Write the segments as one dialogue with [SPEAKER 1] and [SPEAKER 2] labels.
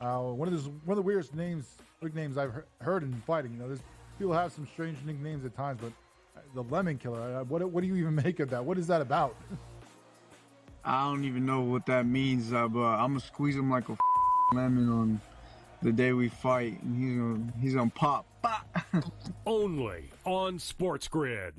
[SPEAKER 1] One of the weirdest nicknames I've heard in fighting. There's people have some strange nicknames at times, but the Lemon Killer. What do you even make of that? What is that about?
[SPEAKER 2] I don't even know what that means, but I'm gonna squeeze him like a lemon on the day we fight, and he's gonna pop.
[SPEAKER 3] Only on SportsGrid.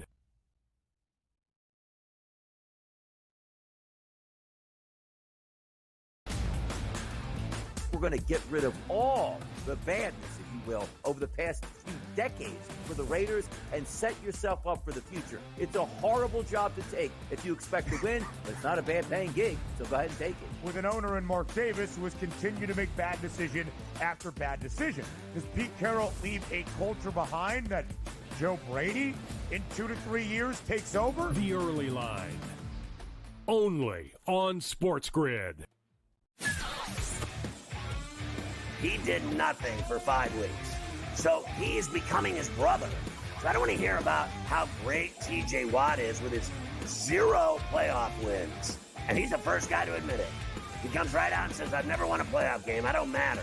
[SPEAKER 4] We're going to get rid of all the badness, if you will, over the past few decades for the Raiders and set yourself up for the future. It's a horrible job to take if you expect to win, but it's not a bad paying gig, so go ahead and take it.
[SPEAKER 5] With an owner in Mark Davis who has continued to make bad decision after bad decision. Does Pete Carroll leave a culture behind that Joe Brady in 2 to 3 years takes over?
[SPEAKER 3] The Early Line. Only on SportsGrid.
[SPEAKER 6] He did nothing for 5 weeks. So he's becoming his brother. So I don't want to hear about how great TJ Watt is with his 0 playoff wins. And he's the first guy to admit it. He comes right out and says, I've never won a playoff game. I don't matter.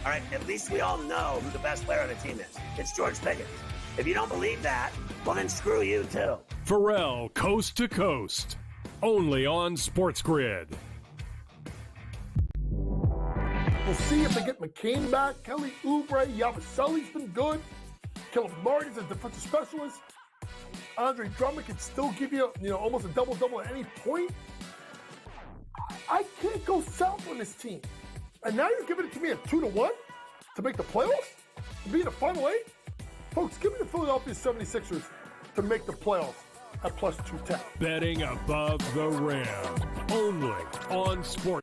[SPEAKER 6] All right, at least we all know who the best player on the team is. It's George Pickens. If you don't believe that, well, then screw you too.
[SPEAKER 3] Pharrell, Coast to Coast. Only on SportsGrid.
[SPEAKER 7] We'll see if they get McCain back. Kelly Oubre, Yabusele's been good. Caleb Martin's a defensive specialist. Andre Drummond can still give you, almost a double-double at any point. I can't go south on this team. And now you're giving it to me at 2-1 to make the playoffs? To be in the Final 8? Folks, give me the Philadelphia 76ers to make the playoffs at plus 210.
[SPEAKER 3] Betting above the rim. Only on Sport.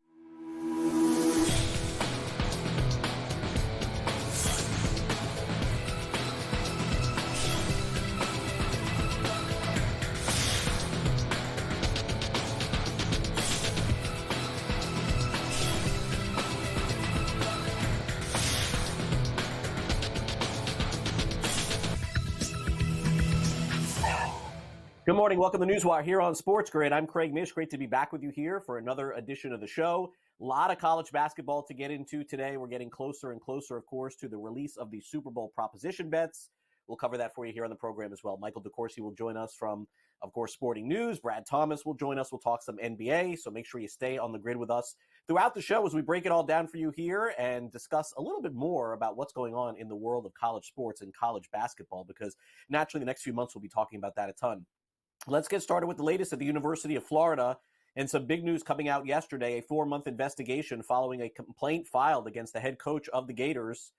[SPEAKER 8] Good morning. Welcome to NewsWire here on SportsGrid. I'm Craig Mish. Great to be back with you here for another edition of the show. A lot of college basketball to get into today. We're getting closer and closer, of course, to the release of the Super Bowl proposition bets. We'll cover that for you here on the program as well. Michael DeCourcy will join us from, of course, Sporting News. Brad Thomas will join us. We'll talk some NBA, so make sure you stay on the grid with us throughout the show as we break it all down for you here and discuss a little bit more about what's going on in the world of college sports and college basketball, because naturally the next few months we'll be talking about that a ton. Let's get started with the latest at the University of Florida and some big news coming out yesterday, a 4-month investigation following a complaint filed against the head coach of the Gators.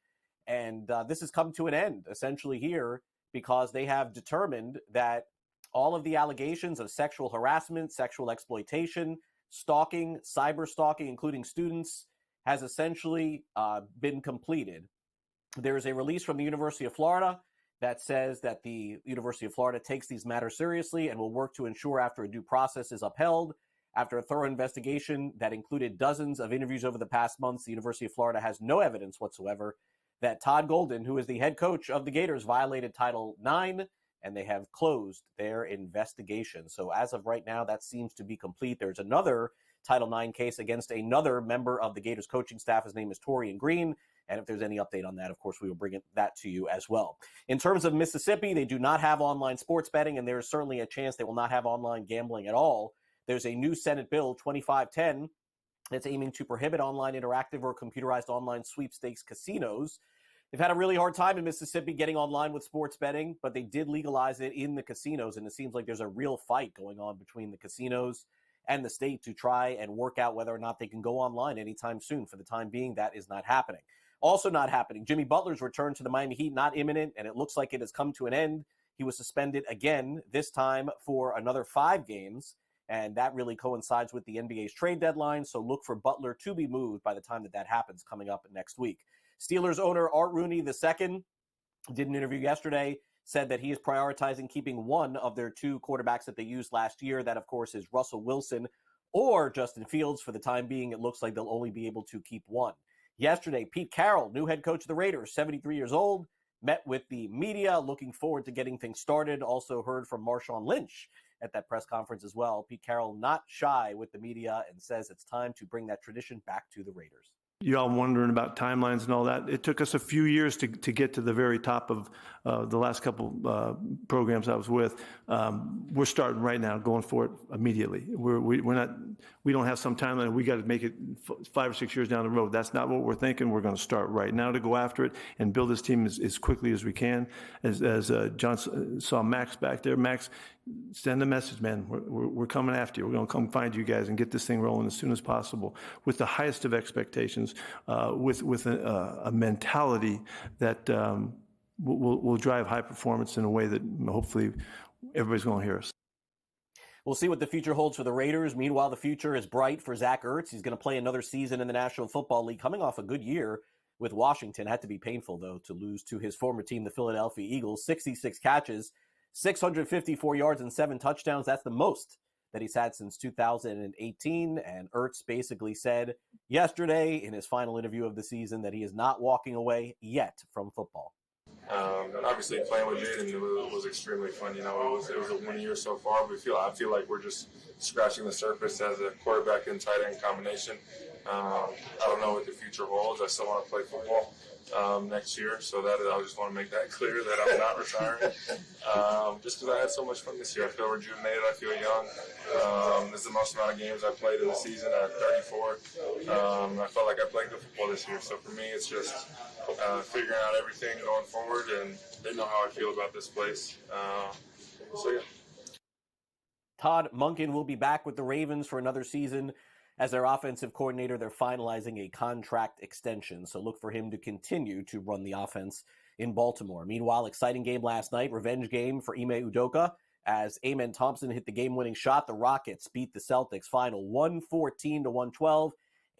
[SPEAKER 8] And this has come to an end essentially here because they have determined that all of the allegations of sexual harassment, sexual exploitation, stalking, cyber stalking, including students, has essentially been completed. There is a release from the University of Florida that says that the University of Florida takes these matters seriously and will work to ensure after a due process is upheld. After a thorough investigation that included dozens of interviews over the past months, the University of Florida has no evidence whatsoever that Todd Golden, who is the head coach of the Gators, violated Title IX, and they have closed their investigation. So as of right now, that seems to be complete. There's another Title IX case against another member of the Gators coaching staff. His name is Torian Green. And if there's any update on that, of course, we will bring that to you as well. In terms of Mississippi, they do not have online sports betting, and there's certainly a chance they will not have online gambling at all. There's a new Senate Bill 2510 that's aiming to prohibit online interactive or computerized online sweepstakes casinos. They've had a really hard time in Mississippi getting online with sports betting, but they did legalize it in the casinos, and it seems like there's a real fight going on between the casinos and the state to try and work out whether or not they can go online anytime soon. For the time being, that is not happening. Also not happening, Jimmy Butler's return to the Miami Heat, not imminent, and it looks like it has come to an end. He was suspended again, this time for another 5 games, and that really coincides with the NBA's trade deadline, so look for Butler to be moved by the time that happens coming up next week. Steelers owner Art Rooney II did an interview yesterday, said that he is prioritizing keeping one of their 2 quarterbacks that they used last year. That, of course, is Russell Wilson or Justin Fields. For the time being, it looks like they'll only be able to keep one. Yesterday, Pete Carroll, new head coach of the Raiders, 73 years old, met with the media, looking forward to getting things started. Also heard from Marshawn Lynch at that press conference as well. Pete Carroll not shy with the media and says it's time to bring that tradition back to the Raiders.
[SPEAKER 9] you all wondering about timelines and all that. It took us a few years to get to the very top of the last couple programs I was with. We're starting right now, going for it immediately. We don't have some timeline. We got to make it 5 or 6 years down the road. That's not what we're thinking. We're going to start right now to go after it and build this team as quickly as we can. As John saw Max back there, Max, send a message, man. We're coming after you. We're going to come find you guys and get this thing rolling as soon as possible with the highest of expectations, with a mentality that will drive high performance in a way that hopefully everybody's going to hear us.
[SPEAKER 8] We'll see what the future holds for the Raiders. Meanwhile, the future is bright for Zach Ertz. He's going to play another season in the National Football League, coming off a good year with Washington. Had to be painful, though, to lose to his former team, the Philadelphia Eagles. 66 catches, 654 yards, and 7 touchdowns. That's the most that he's had since 2018. And Ertz basically said yesterday in his final interview of the season that he is not walking away yet from football.
[SPEAKER 10] Obviously, playing with Jaden was extremely fun. It was a 1 year so far, but I feel like we're just scratching the surface as a quarterback and tight end combination. I don't know what the future holds. I still want to play football next year, so I just want to make that clear that I'm not retiring. Just because I had so much fun this year, I feel rejuvenated. I feel young. This is the most amount of games I played in the season at 34. I felt like I played good football this year. So for me, it's just figuring out everything going forward, and they know how I feel about this place. So yeah.
[SPEAKER 8] Todd Monken will be back with the Ravens for another season. As their offensive coordinator, they're finalizing a contract extension, so look for him to continue to run the offense in Baltimore. Meanwhile, exciting game last night, revenge game for Ime Udoka. As Amen Thompson hit the game-winning shot, the Rockets beat the Celtics final 114-112.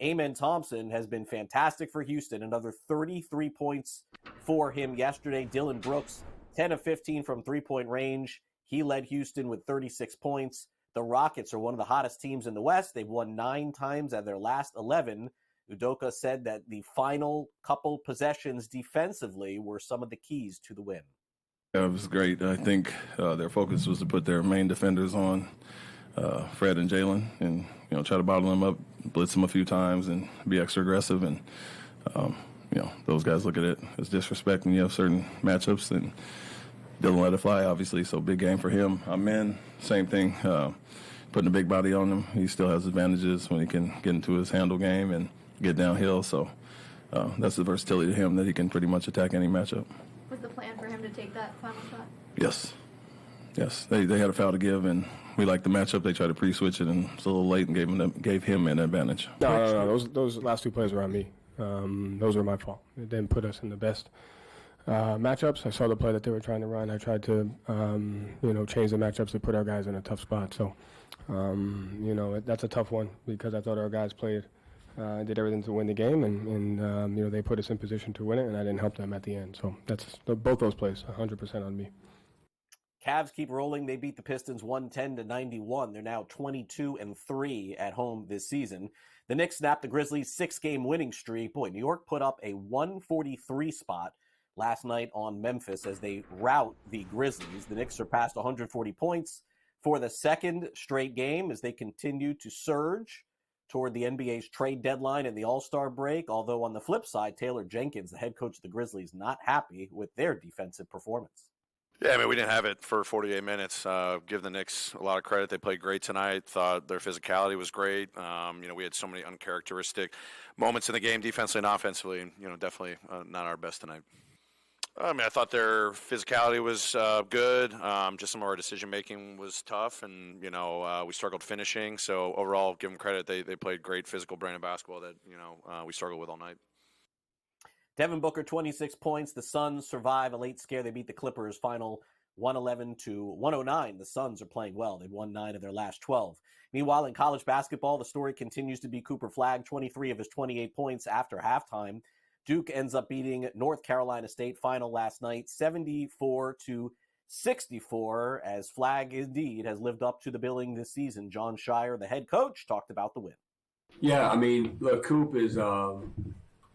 [SPEAKER 8] Amen Thompson has been fantastic for Houston, another 33 points for him yesterday. Dylan Brooks, 10 of 15 from three-point range. He led Houston with 36 points. The Rockets are one of the hottest teams in the West. They've won 9 times out of their last 11. Udoka said that the final couple possessions defensively were some of the keys to the win.
[SPEAKER 11] Yeah, it was great. I think their focus was to put their main defenders on Fred and Jalen and, try to bottle them up, blitz them a few times and be extra aggressive. And, those guys look at it as disrespect, and you have certain matchups and Dylan let it fly, obviously, so big game for him. Amen, same thing, putting a big body on him. He still has advantages when he can get into his handle game and get downhill, so that's the versatility to him that he can pretty much attack any matchup.
[SPEAKER 12] Was the plan for him to take that final shot?
[SPEAKER 11] Yes. They had a foul to give, and we liked the matchup. They tried to pre-switch it, and it's a little late and gave him an advantage.
[SPEAKER 13] No. Those last 2 plays were on me. Those were my fault. It didn't put us in the best matchups. I saw the play that they were trying to run. I tried to, change the matchups to put our guys in a tough spot. So, that's a tough one because I thought our guys played, did everything to win the game, and they put us in position to win it, and I didn't help them at the end. So that's both those plays, 100% on me.
[SPEAKER 8] Cavs keep rolling. They beat the Pistons 110-91. They're now 22-3 at home this season. The Knicks snapped the Grizzlies' 6-game winning streak. Boy, New York put up a 143 spot last night on Memphis as they rout the Grizzlies. The Knicks surpassed 140 points for the second straight game as they continue to surge toward the NBA's trade deadline and the All-Star break. Although on the flip side, Taylor Jenkins, the head coach of the Grizzlies, not happy with their defensive performance.
[SPEAKER 14] Yeah, we didn't have it for 48 minutes. Give the Knicks a lot of credit. They played great tonight. Thought their physicality was great. We had so many uncharacteristic moments in the game, defensively and offensively, and, definitely not our best tonight. I thought their physicality was good. Just some of our decision-making was tough, and, we struggled finishing. So, overall, give them credit. They played great physical brand of basketball that, we struggled with all night.
[SPEAKER 8] Devin Booker, 26 points. The Suns survive a late scare. They beat the Clippers final 111-109. The Suns are playing well. They've won 9 of their last 12. Meanwhile, in college basketball, the story continues to be Cooper Flagg, 23 of his 28 points after halftime. Duke ends up beating North Carolina State final last night, 74-64, as Flagg indeed has lived up to the billing this season. John Shire, the head coach, talked about the win.
[SPEAKER 15] Yeah, look, Coop is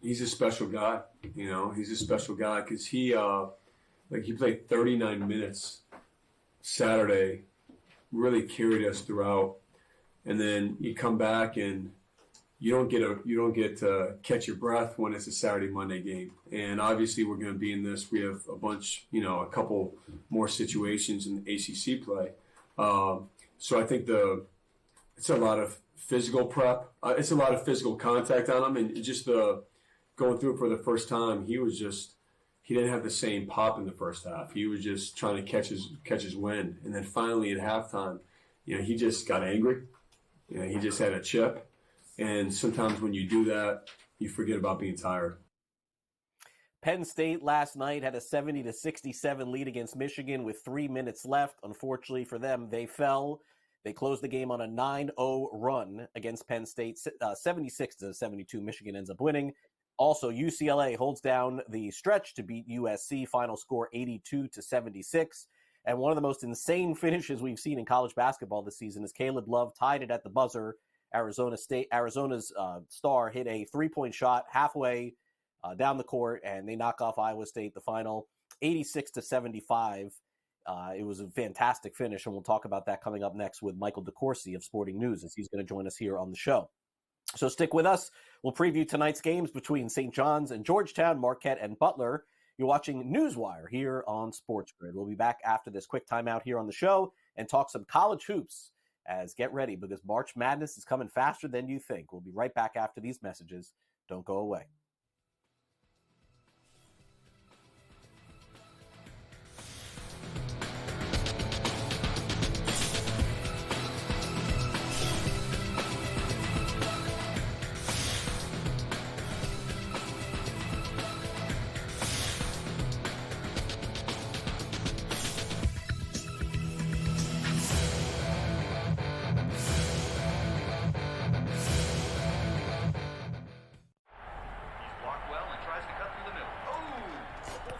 [SPEAKER 15] he's a special guy. He's a special guy because he played 39 minutes Saturday, really carried us throughout. And then you come back and, you don't get to catch your breath when it's a Saturday, Monday game. And obviously we're going to be in this. We have a couple more situations in ACC play. So I think it's a lot of physical prep. It's a lot of physical contact on him, and just going through it for the first time, he didn't have the same pop in the first half. He was just trying to catch his wind, and then finally at halftime, he just got angry. He just had a chip, and sometimes when you do that, you forget about being tired.
[SPEAKER 8] Penn State last night had a 70-67 lead against Michigan with 3 minutes left. Unfortunately for them, they fell. They closed the game on a 9-0 run against Penn State, 76-72. Michigan ends up winning. Also, UCLA holds down the stretch to beat USC. Final score 82-76. And one of the most insane finishes we've seen in college basketball this season is Caleb Love tied it at the buzzer. Arizona's star hit a three-point shot halfway down the court, and they knock off Iowa State. The final 86-75. It was a fantastic finish, and we'll talk about that coming up next with Michael DeCourcy of Sporting News, as he's going to join us here on the show. So stick with us. We'll preview tonight's games between St. John's and Georgetown, Marquette and Butler. You're watching NewsWire here on SportsGrid. We'll be back after this quick timeout here on the show and talk some college hoops. As get ready, because March Madness is coming faster than you think. We'll be right back after these messages. Don't go away.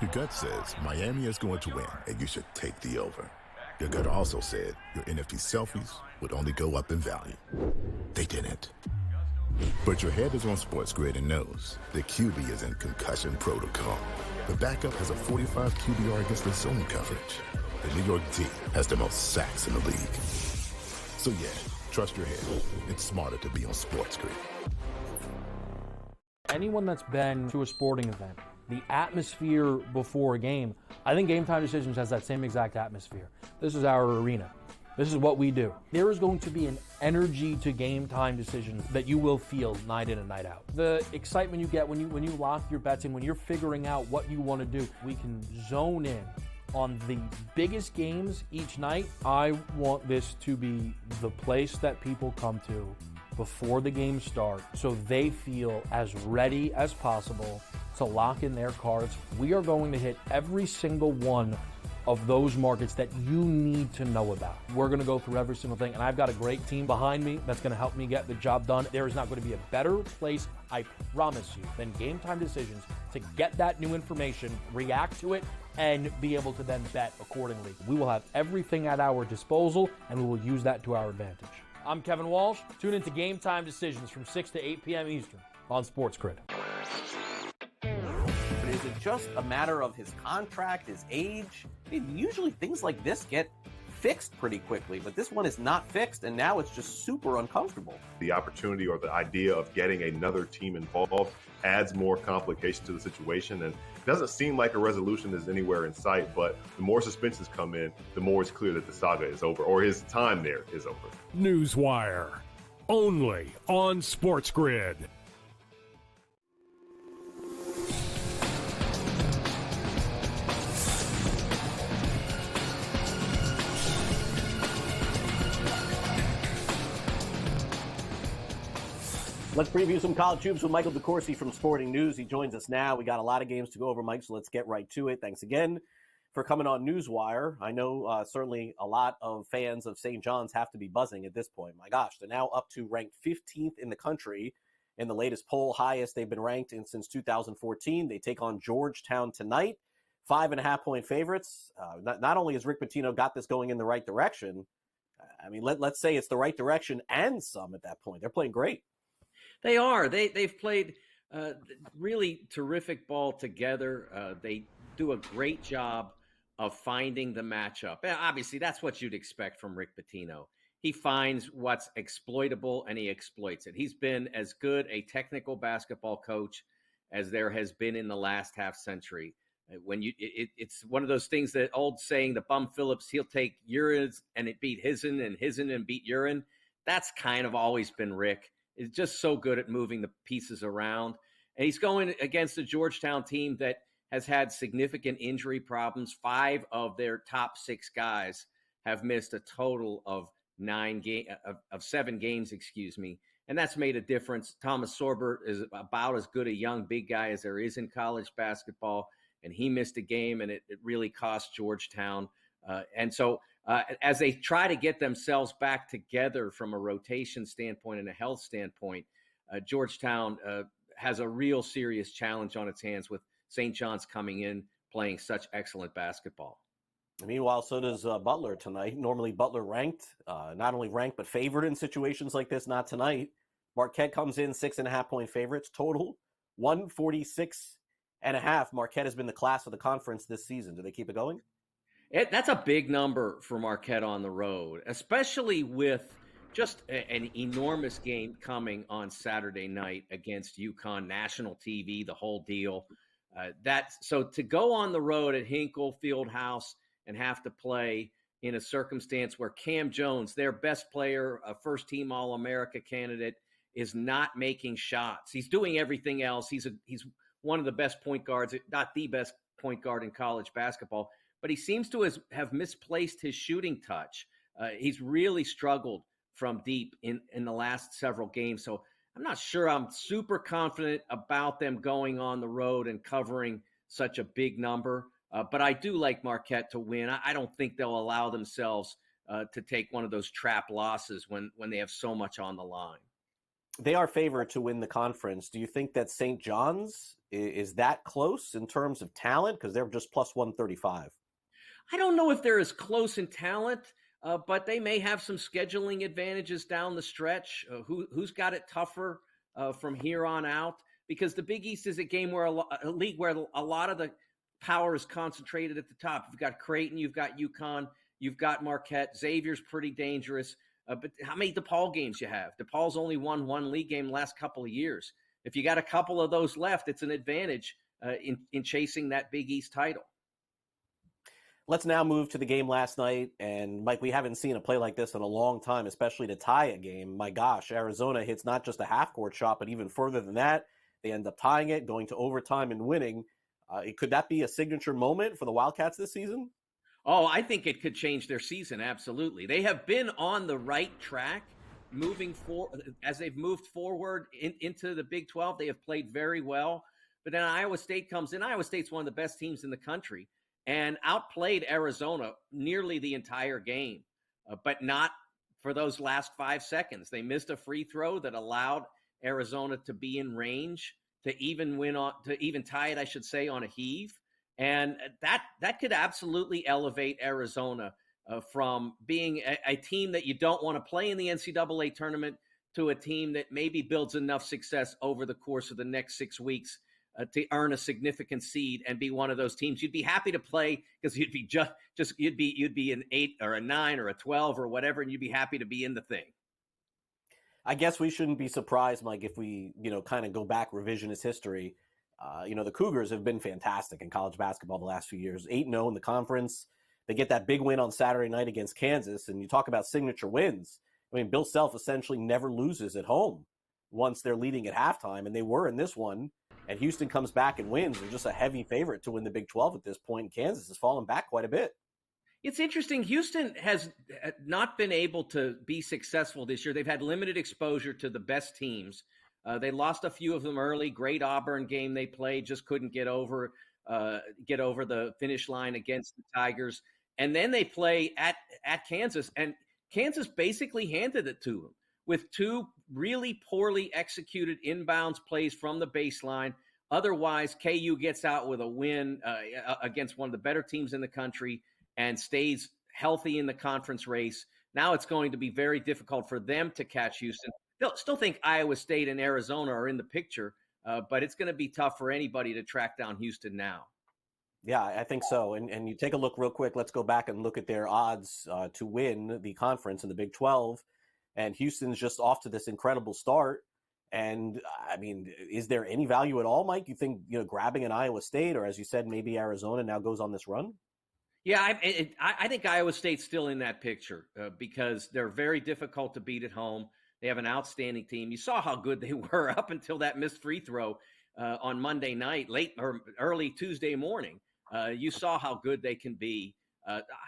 [SPEAKER 16] Your gut says Miami is going to win, and you should take the over. Your gut also said your NFT selfies would only go up in value. They didn't. But your head is on SportsGrid and knows the QB is in concussion protocol. The backup has a 45 QBR against the zone coverage. The New York D has the most sacks in the league. So yeah, trust your head. It's smarter to be on SportsGrid.
[SPEAKER 17] Anyone that's been to a sporting event, the atmosphere before a game, I think Game Time Decisions has that same exact atmosphere. This is our arena. This is what we do. There is going to be an energy to Game Time Decisions that you will feel night in and night out. The excitement you get when you lock your bets in, when you're figuring out what you want to do, we can zone in on the biggest games each night. I want this to be the place that people come to before the games start so they feel as ready as possible to lock in their cards. We are going to hit every single one of those markets that you need to know about. We're going to go through every single thing, and I've got a great team behind me that's going to help me get the job done. There is not going to be a better place, I promise you, than Game Time Decisions to get that new information, react to it, and be able to then bet accordingly. We will have everything at our disposal, and we will use that to our advantage. I'm Kevin Walsh. Tune into Game Time Decisions from 6 to 8 p.m. Eastern on SportsGrid.
[SPEAKER 8] Is it just a matter of his contract, his age? I mean, usually things like this get fixed pretty quickly, but this one is not fixed, and now it's just super uncomfortable.
[SPEAKER 18] The opportunity or the idea of getting another team involved adds more complication to the situation, and it doesn't seem like a resolution is anywhere in sight, but the more suspensions come in, the more it's clear that the saga is over, or his time there is over.
[SPEAKER 3] NewsWire, only on SportsGrid.
[SPEAKER 8] Let's preview some college hoops with Michael DeCourcy from Sporting News. He joins us now. We got a lot of games to go over, Mike, so let's get right to it. Thanks again for coming on NewsWire. I know certainly a lot of fans of St. John's have to be buzzing at this point. My gosh, they're now up to ranked 15th in the country in the latest poll, highest they've been ranked in since 2014. They take on Georgetown tonight, 5.5-point favorites. Not only has Rick Pitino got this going in the right direction, I mean, let's say it's the right direction and some at that point. They're playing great.
[SPEAKER 19] They are. They've played really terrific ball together. They do a great job of finding the matchup. Obviously, that's what you'd expect from Rick Pitino. he finds what's exploitable and he exploits it. He's been as good a technical basketball coach as there has been in the last half century. When it's one of those things, that old saying, the bum Phillips, he'll take urines and it beat his'n and his'n and beat urine. That's kind of always been Rick. He's just so good at moving the pieces around. And he's going against a Georgetown team that has had significant injury problems. 5 of their top 6 guys have missed a total of 7 games, and that's made a difference. Thomas Sorbert is about as good a young big guy as there is in college basketball, and he missed a game, and it really cost Georgetown. And so as they try to get themselves back together from a rotation standpoint and a health standpoint, Georgetown has a real serious challenge on its hands with St. John's coming in playing such excellent basketball.
[SPEAKER 8] Meanwhile, so does Butler tonight. Normally Butler ranked, not only ranked, but favored in situations like this. Not tonight. Marquette comes in 6.5-point favorites. Total 146.5. Marquette has been the class of the conference this season. Do they keep it going?
[SPEAKER 19] That's a big number for Marquette on the road, especially with just an enormous game coming on Saturday night against UConn, national TV, the whole deal. So to go on the road at Hinkle Fieldhouse and have to play in a circumstance where Cam Jones, their best player, a first-team All-America candidate, is not making shots. He's doing everything else. He's one of the best point guards, not the best point guard in college basketball, but he seems to have misplaced his shooting touch. He's really struggled from deep in the last several games. So I'm not sure I'm super confident about them going on the road and covering such a big number. But I do like Marquette to win. I don't think they'll allow themselves to take one of those trap losses when they have so much on the line.
[SPEAKER 8] They are favored to win the conference. Do you think that St. John's is that close in terms of talent? Because they're just plus 135.
[SPEAKER 19] I don't know if they're as close in talent, but they may have some scheduling advantages down the stretch. Who's got it tougher from here on out? Because the Big East is a game where a league where a lot of the power is concentrated at the top. You've got Creighton, you've got UConn, you've got Marquette. Xavier's pretty dangerous. But how many DePaul games you have? DePaul's only won 1 league game the last couple of years. If you got a couple of those left, it's an advantage in chasing that Big East title.
[SPEAKER 8] Let's now move to the game last night. And, Mike, we haven't seen a play like this in a long time, especially to tie a game. My gosh, Arizona hits not just a half-court shot, but even further than that. They end up tying it, going to overtime and winning. Could that be a signature moment for the Wildcats this season?
[SPEAKER 19] Oh, I think it could change their season, absolutely. They have been on the right track moving forward. As they've moved forward into the Big 12, they have played very well. But then Iowa State comes in. Iowa State's one of the best teams in the country and outplayed Arizona nearly the entire game, but not for those last 5 seconds. They missed a free throw that allowed Arizona to be in range to even tie it, I should say, on a heave. And that could absolutely elevate Arizona from being a team that you don't want to play in the NCAA tournament to a team that maybe builds enough success over the course of the next 6 weeks to earn a significant seed and be one of those teams you'd be happy to play, because you'd be you'd be an 8 or a 9 or a 12 or whatever, and you'd be happy to be in the thing.
[SPEAKER 8] I guess we shouldn't be surprised, Mike, if we, kind of go back revisionist history. The Cougars have been fantastic in college basketball the last few years. 8-0 in the conference. They get that big win on Saturday night against Kansas, and you talk about signature wins. I mean, Bill Self essentially never loses at home once they're leading at halftime, and they were in this one. And Houston comes back and wins. They're just a heavy favorite to win the Big 12 at this point. And Kansas has fallen back quite a bit.
[SPEAKER 19] It's interesting. Houston has not been able to be successful this year. They've had limited exposure to the best teams. They lost a few of them early. Great Auburn game they played, just couldn't get over the finish line against the Tigers. And then they play at Kansas, and Kansas basically handed it to them with 2 really poorly executed inbounds plays from the baseline. Otherwise, KU gets out with a win against one of the better teams in the country and stays healthy in the conference race. Now it's going to be very difficult for them to catch Houston. They'll still think Iowa State and Arizona are in the picture, but it's going to be tough for anybody to track down Houston now.
[SPEAKER 8] Yeah, I think so. And you take a look real quick. Let's go back and look at their odds to win the conference in the Big 12. And Houston's just off to this incredible start. And I mean, is there any value at all, Mike? You think, grabbing an Iowa State, or as you said, maybe Arizona now goes on this run?
[SPEAKER 19] Yeah, I think Iowa State's still in that picture because they're very difficult to beat at home. They have an outstanding team. You saw how good they were up until that missed free throw on Monday night, late or early Tuesday morning. You saw how good they can be.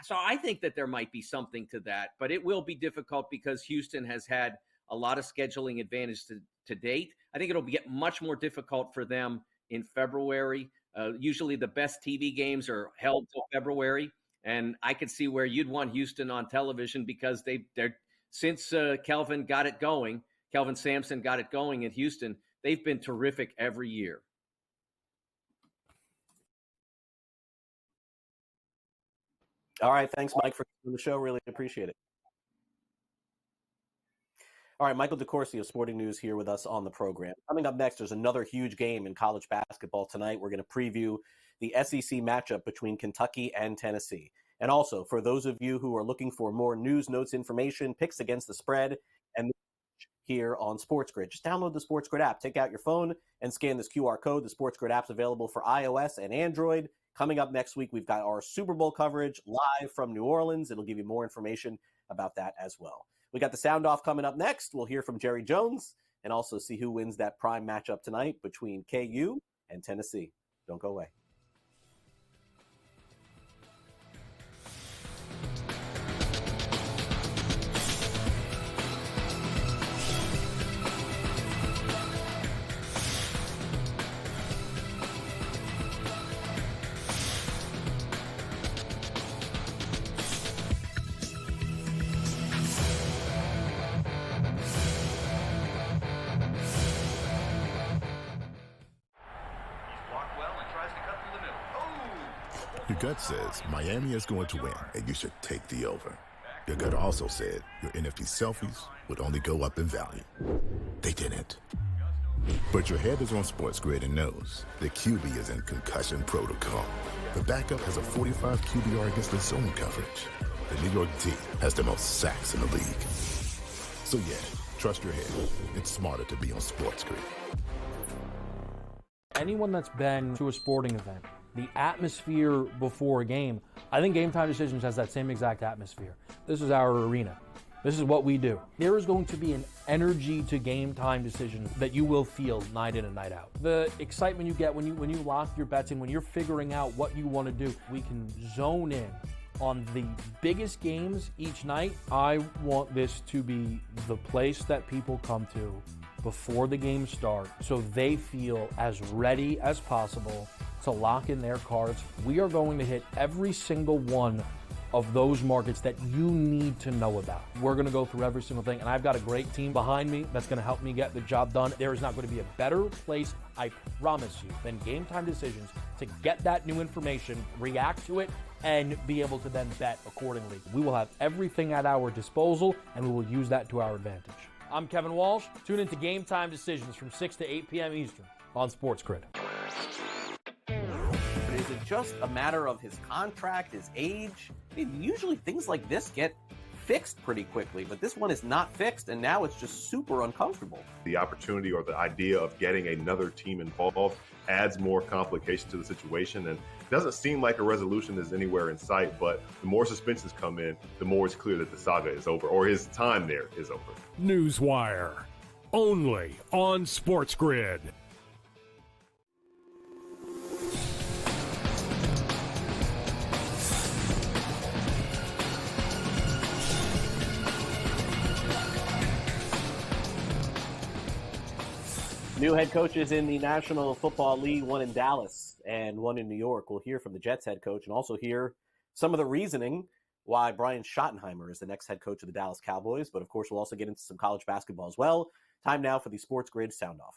[SPEAKER 19] So I think that there might be something to that, but it will be difficult because Houston has had a lot of scheduling advantage to date. I think it'll get much more difficult for them in February. Usually the best TV games are held till February, and I could see where you'd want Houston on television because they're since Kelvin Sampson got it going in Houston, they've been terrific every year.
[SPEAKER 8] All right. Thanks, Mike, for doing the show. Really appreciate it. All right. Michael DeCourcy of Sporting News here with us on the program. Coming up next, there's another huge game in college basketball tonight. We're going to preview the SEC matchup between Kentucky and Tennessee. And also, for those of you who are looking for more news, notes, information, picks against the spread, and here on SportsGrid, just download the SportsGrid app. Take out your phone and scan this QR code. The SportsGrid app's available for iOS and Android. Coming up next week, we've got our Super Bowl coverage live from New Orleans. It'll give you more information about that as well. We got the sound off coming up next. We'll hear from Jerry Jones and also see who wins that prime matchup tonight between KU and Tennessee. Don't go away.
[SPEAKER 16] Your gut says Miami is going to win, and you should take the over. Your gut also said your NFT selfies would only go up in value. They didn't. But your head is on SportsGrid and knows the QB is in concussion protocol. The backup has a 45 QBR against the zone coverage. The New York D has the most sacks in the league. So yeah, trust your head. It's smarter to be on SportsGrid.
[SPEAKER 17] Anyone that's been to a sporting event, the atmosphere before a game, I think Game Time Decisions has that same exact atmosphere. This is our arena. This is what we do. There is going to be an energy to Game Time Decisions that you will feel night in and night out. The excitement you get when you lock your bets in, when you're figuring out what you want to do, we can zone in on the biggest games each night. I want this to be the place that people come to before the games start so they feel as ready as possible to lock in their cards. We are going to hit every single one of those markets that you need to know about. We're going to go through every single thing, and I've got a great team behind me that's going to help me get the job done. There is not going to be a better place, I promise you, than Game Time Decisions to get that new information, react to it, and be able to then bet accordingly. We will have everything at our disposal, and we will use that to our advantage. I'm Kevin Walsh. Tune into Game Time Decisions from 6 to 8 p.m. Eastern on SportsGrid.
[SPEAKER 8] Is it just a matter of his contract, his age? I mean, usually things like this get fixed pretty quickly, but this one is not fixed, and now it's just super uncomfortable.
[SPEAKER 18] The opportunity or the idea of getting another team involved adds more complication to the situation, and it doesn't seem like a resolution is anywhere in sight, but the more suspensions come in, the more it's clear that the saga is over, or his time there is over.
[SPEAKER 3] NewsWire, only on SportsGrid.
[SPEAKER 8] New head coaches in the National Football League, one in Dallas and one in New York. We'll hear from the Jets head coach and also hear some of the reasoning why Brian Schottenheimer is the next head coach of the Dallas Cowboys. But of course, we'll also get into some college basketball as well. Time now for the SportsGrid Sound Off.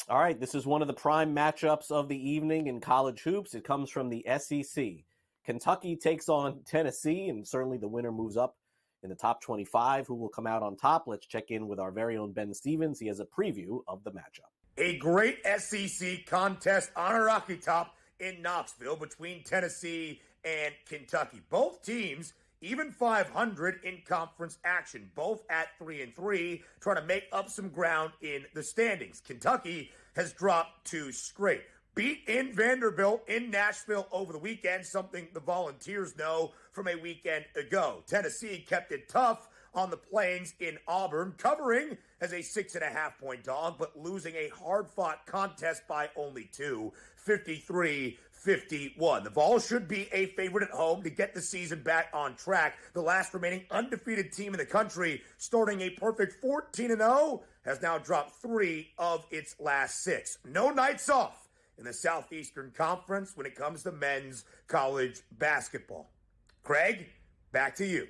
[SPEAKER 8] All right, this is one of the prime matchups of the evening in college hoops. It comes from the SEC. Kentucky takes on Tennessee, and certainly the winner moves up in the top 25. Who will come out on top? Let's check in with our very own Ben Stevens. He has a preview of the matchup.
[SPEAKER 5] A great SEC contest on a rocky top in Knoxville between Tennessee and Kentucky. Both teams even 500 in conference action, both at 3-3, trying to make up some ground in the standings. Kentucky has dropped 2 straight. Beat in Vanderbilt in Nashville over the weekend, something the Volunteers know from a weekend ago. Tennessee kept it tough on the Plains in Auburn, covering as a 6.5-point dog, but losing a hard-fought contest by only 2, 53-51. The Vols should be a favorite at home to get the season back on track. The last remaining undefeated team in the country, starting a perfect 14-0, has now dropped 3 of its last 6. No nights off in the Southeastern Conference when it comes to men's college basketball. Craig, back to you.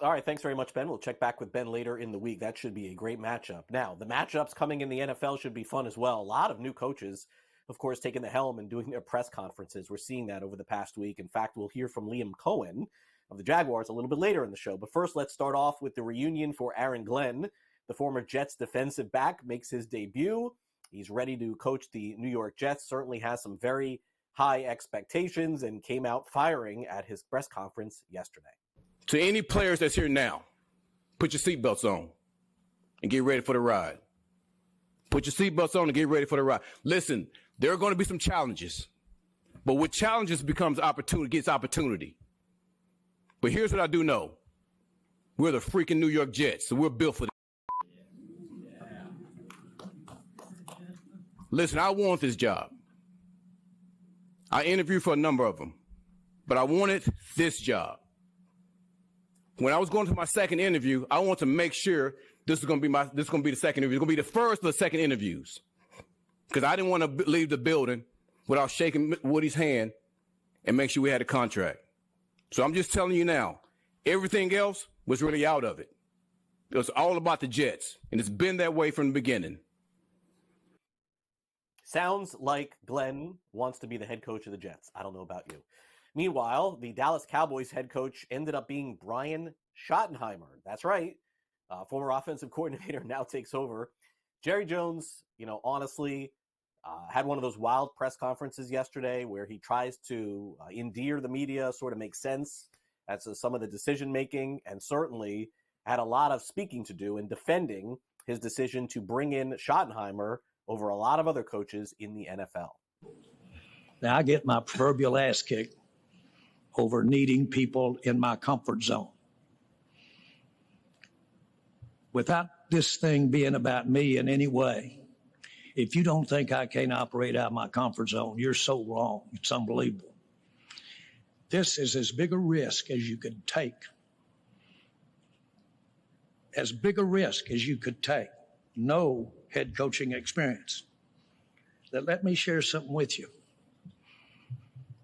[SPEAKER 8] All right, thanks very much, Ben. We'll check back with Ben later in the week. That should be a great matchup. Now, the matchups coming in the NFL should be fun as well. A lot of new coaches, of course, taking the helm and doing their press conferences. We're seeing that over the past week. In fact, we'll hear from Liam Cohen of the Jaguars a little bit later in the show. But first, let's start off with the reunion for Aaron Glenn. The former Jets defensive back makes his debut. He's ready to coach the New York Jets, certainly has some very high expectations, and came out firing at his press conference yesterday.
[SPEAKER 20] To any players that's here now, put your seatbelts on and get ready for the ride. Put your seatbelts on and get ready for the ride. Listen, there are going to be some challenges, but with challenges becomes opportunity, gets opportunity. But here's what I do know. We're the freaking New York Jets, so we're built for this. Listen, I want this job. I interviewed for a number of them, but I wanted this job. When I was going to my second interview, I want to make sure this is going to be the second interview. It's going to be the first of the second interviews, because I didn't want to leave the building without shaking Woody's hand and make sure we had a contract. So I'm just telling you now, everything else was really out of it. It was all about the Jets, and it's been that way from the beginning.
[SPEAKER 8] Sounds like Glenn wants to be the head coach of the Jets. I don't know about you. Meanwhile, the Dallas Cowboys head coach ended up being Brian Schottenheimer. That's right. Former offensive coordinator now takes over. Jerry Jones, honestly, had one of those wild press conferences yesterday where he tries to endear the media, sort of make sense as to some of the decision-making, and certainly had a lot of speaking to do in defending his decision to bring in Schottenheimer over a lot of other coaches in the NFL.
[SPEAKER 21] Now, I get my proverbial ass kicked over needing people in my comfort zone. Without this thing being about me in any way, if you don't think I can't operate out of my comfort zone, you're so wrong. It's unbelievable. This is as big a risk as you could take. As big a risk as you could take. No head coaching experience. Now, let me share something with you.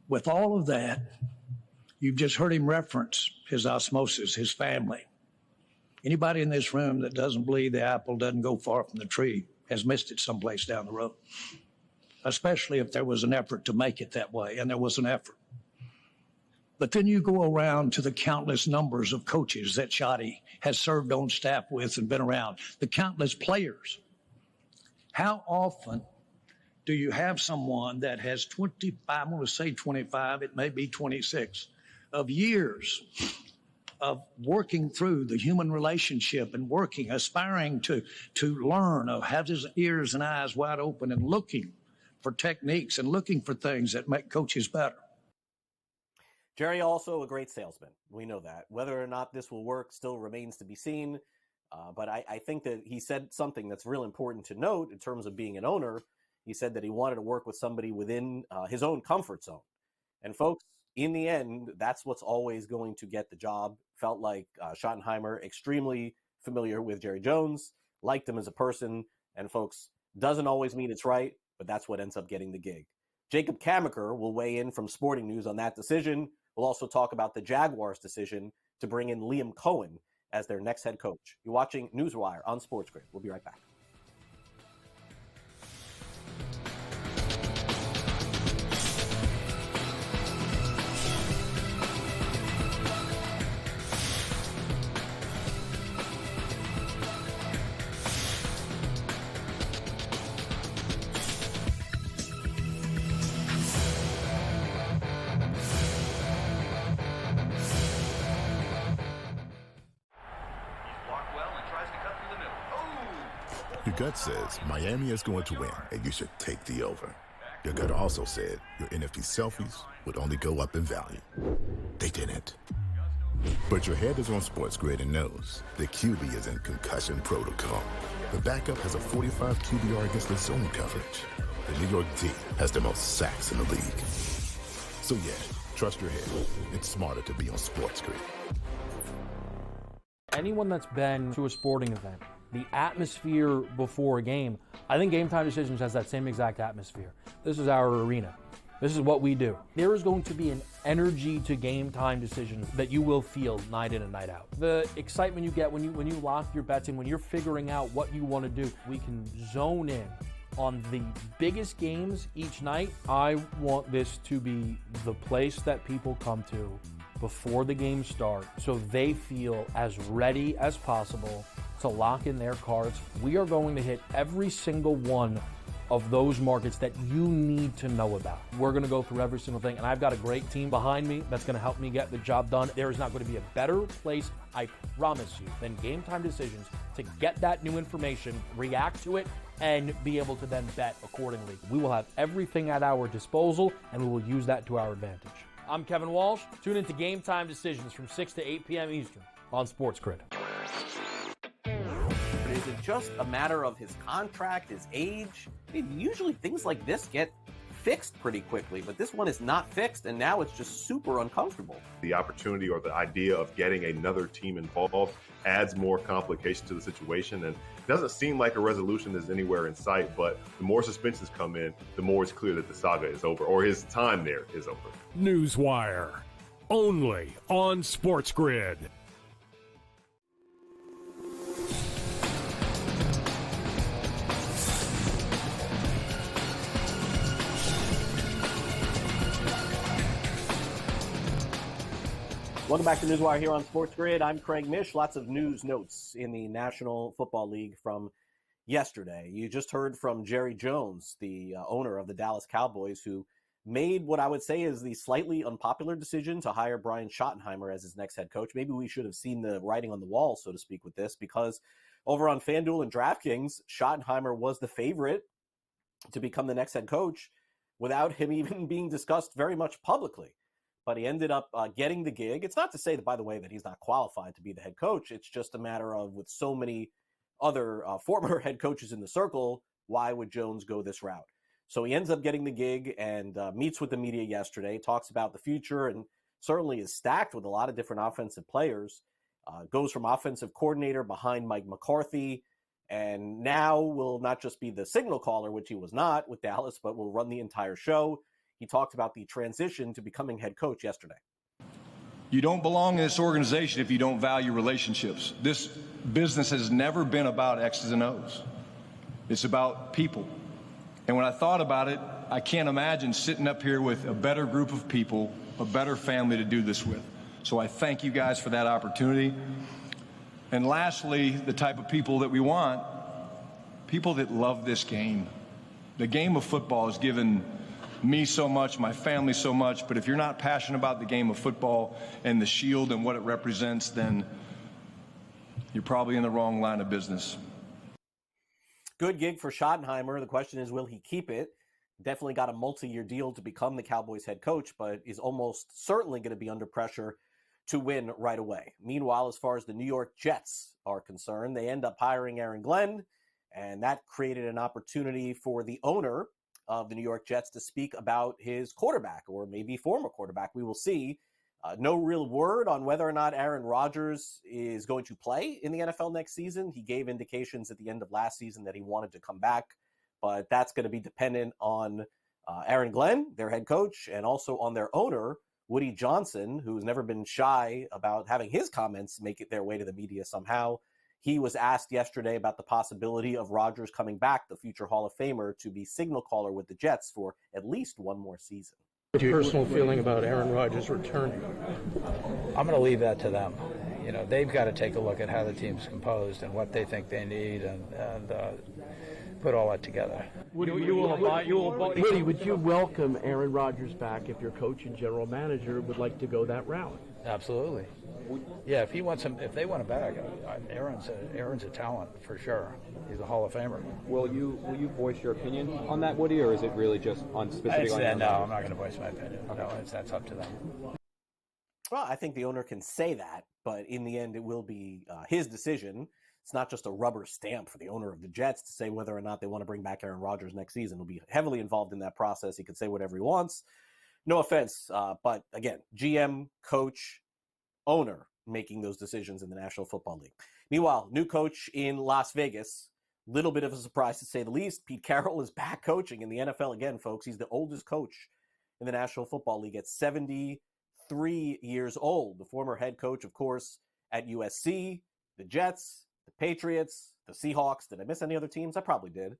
[SPEAKER 21] With all of that, you've just heard him reference his osmosis, his family. Anybody in this room that doesn't believe the apple doesn't go far from the tree has missed it someplace down the road, especially if there was an effort to make it that way, and there was an effort. But then you go around to the countless numbers of coaches that Schotty has served on staff with and been around, the countless players. How often do you have someone that has 25, I'm going to say 25, it may be 26, of years of working through the human relationship and working, aspiring to learn, of have his ears and eyes wide open and looking for techniques and looking for things that make coaches better.
[SPEAKER 8] Jerry also a great salesman. We know that. Whether or not this will work still remains to be seen. But I think that he said something that's real important to note in terms of being an owner. He said that he wanted to work with somebody within his own comfort zone. And folks, in the end, that's what's always going to get the job. Felt like Schottenheimer, extremely familiar with Jerry Jones, liked him as a person. And folks, doesn't always mean it's right, but that's what ends up getting the gig. Jacob Camenker will weigh in from Sporting News on that decision. We'll also talk about the Jaguars' decision to bring in Liam Cohen as their next head coach. You're watching NewsWire on SportsGrid. We'll be right back.
[SPEAKER 16] Your gut says Miami is going to win, and you should take the over. Your gut also said your NFT selfies would only go up in value. They didn't. But your head is on SportsGrid and knows the QB is in concussion protocol. The backup has a 45 QBR against the zone coverage. The New York D has the most sacks in the league. So yeah, trust your head. It's smarter to be on SportsGrid.
[SPEAKER 17] Anyone that's been to a sporting event, the atmosphere before a game, I think Game Time Decisions has that same exact atmosphere. This is our arena. This is what we do. There is going to be an energy to Game Time Decisions that you will feel night in and night out. The excitement you get when you lock your bets in, when you're figuring out what you want to do, we can zone in on the biggest games each night. I want this to be the place that people come to before the games start so they feel as ready as possible to lock in their cards. We are going to hit every single one of those markets that you need to know about. We're going to go through every single thing, and I've got a great team behind me that's going to help me get the job done. There is not going to be a better place, I promise you, than Game Time Decisions to get that new information, react to it, and be able to then bet accordingly. We will have everything at our disposal, and we will use that to our advantage. I'm Kevin Walsh. Tune into Game Time Decisions from 6 to 8 p.m. Eastern on SportsGrid.
[SPEAKER 8] Is it just a matter of his contract, his age? Usually things like this get fixed pretty quickly, but this one is not fixed, and now it's just super uncomfortable.
[SPEAKER 18] The opportunity or the idea of getting another team involved adds more complication to the situation, and it doesn't seem like a resolution is anywhere in sight, but the more suspensions come in, the more it's clear that the saga is over, or his time there is over.
[SPEAKER 3] NewsWire, only on SportsGrid.
[SPEAKER 8] Welcome back to NewsWire here on SportsGrid. I'm Craig Mish. Lots of news notes in the National Football League from yesterday. You just heard from Jerry Jones, the owner of the Dallas Cowboys, who made what I would say is the slightly unpopular decision to hire Brian Schottenheimer as his next head coach. Maybe we should have seen the writing on the wall, so to speak, with this, because over on FanDuel and DraftKings, Schottenheimer was the favorite to become the next head coach without him even being discussed very much publicly. But he ended up getting the gig. It's not to say that, by the way, that he's not qualified to be the head coach. It's just a matter of, with so many other former head coaches in the circle, why would Jones go this route? So he ends up getting the gig and meets with the media yesterday, talks about the future, and certainly is stacked with a lot of different offensive players. Goes from offensive coordinator behind Mike McCarthy, and now will not just be the signal caller, which he was not with Dallas, but will run the entire show. He talked about the transition to becoming head coach yesterday.
[SPEAKER 1] You don't belong in this organization if you don't value relationships. This business has never been about X's and O's. It's about people. And when I thought about it, I can't imagine sitting up here with a better group of people, a better family to do this with. So I thank you guys for that opportunity. And lastly, the type of people that we want, people that love this game. The game of football has given me so much, my family so much, but if you're not passionate about the game of football and the shield and what it represents, then you're probably in the wrong line of business.
[SPEAKER 8] Good gig for Schottenheimer. The question is, will he keep it? Definitely got a multi-year deal to become the Cowboys head coach, but is almost certainly going to be under pressure to win right away. Meanwhile, as far as the New York Jets are concerned, they end up hiring Aaron Glenn, and that created an opportunity for the owner of the New York Jets to speak about his quarterback, or maybe former quarterback. We will see. No real word on whether or not Aaron Rodgers is going to play in the NFL next season. He gave indications at the end of last season that he wanted to come back, but that's going to be dependent on Aaron Glenn, their head coach, and also on their owner, Woody Johnson, who's never been shy about having his comments make it their way to the media somehow. He was asked yesterday about the possibility of Rodgers coming back, the future Hall of Famer, to be signal caller with the Jets for at least one more season.
[SPEAKER 22] Your personal feeling about Aaron Rodgers returning?
[SPEAKER 23] I'm going to leave that to them. You know, they've got to take a look at how the team's composed and what they think they need and put all that together.
[SPEAKER 22] Woody, would you welcome Aaron Rodgers back if your coach and general manager would like to go that route?
[SPEAKER 23] Absolutely. Yeah, if they want him back, Aaron's a talent for sure. He's a Hall of Famer.
[SPEAKER 2] Will you voice your opinion on that, Woody, or is it really just on specific?
[SPEAKER 23] No, I'm not going to voice my opinion. Okay. No, that's up to them.
[SPEAKER 8] Well, I think the owner can say that, but in the end, it will be his decision. It's not just a rubber stamp for the owner of the Jets to say whether or not they want to bring back Aaron Rodgers next season. He'll be heavily involved in that process. He could say whatever he wants. No offense, but again, GM, coach, owner making those decisions in the National Football League. Meanwhile, new coach in Las Vegas. Little bit of a surprise to say the least. Pete Carroll is back coaching in the NFL again, folks. He's the oldest coach in the National Football League at 73 years old. The former head coach, of course, at USC, the Jets, the Patriots, the Seahawks. Did I miss any other teams? I probably did.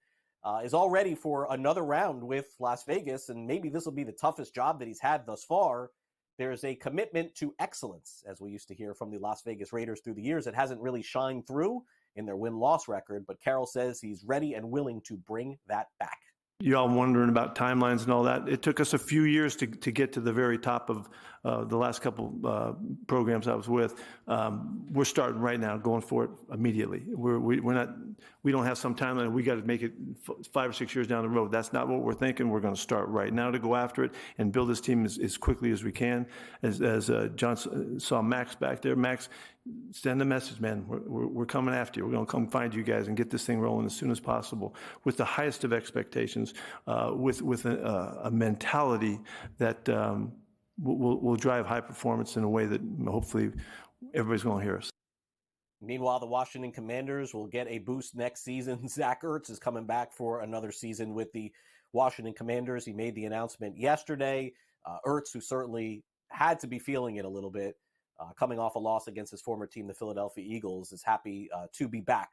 [SPEAKER 8] Is all ready for another round with Las Vegas, and maybe this will be the toughest job that he's had thus far. There's a commitment to excellence, as we used to hear from the Las Vegas Raiders through the years. It hasn't really shined through in their win-loss record, but Carroll says he's ready and willing to bring that back.
[SPEAKER 9] You all wondering about timelines and all that. It took us a few years to get to the very top of the last couple programs I was with. We're starting right now, going for it immediately. We don't have some timeline. We got to make it 5 or 6 years down the road. That's not what we're thinking. We're going to start right now to go after it and build this team as quickly as we can. As John saw Max back there, Max, send a message, man. We're coming after you. We're going to come find you guys and get this thing rolling as soon as possible with the highest of expectations, with a mentality that will drive high performance in a way that hopefully everybody's going to hear us.
[SPEAKER 8] Meanwhile, the Washington Commanders will get a boost next season. Zach Ertz is coming back for another season with the Washington Commanders. He made the announcement yesterday. Ertz, who certainly had to be feeling it a little bit, coming off a loss against his former team, the Philadelphia Eagles, is happy to be back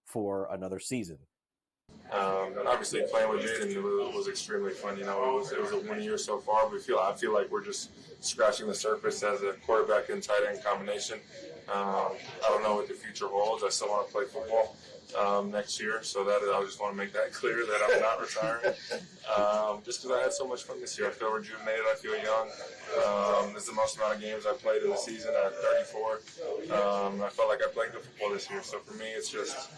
[SPEAKER 8] for another season.
[SPEAKER 10] And obviously playing with Jaden was extremely fun. You know, it was a 1 year so far. I feel like we're just scratching the surface as a quarterback and tight end combination. I don't know what the future holds. I still want to play football next year, so that I just want to make that clear that I'm not retiring. Just because I had so much fun this year, I feel rejuvenated. I feel young. This is the most amount of games I played in the season at 34. I felt like I played good football this year. So for me, it's just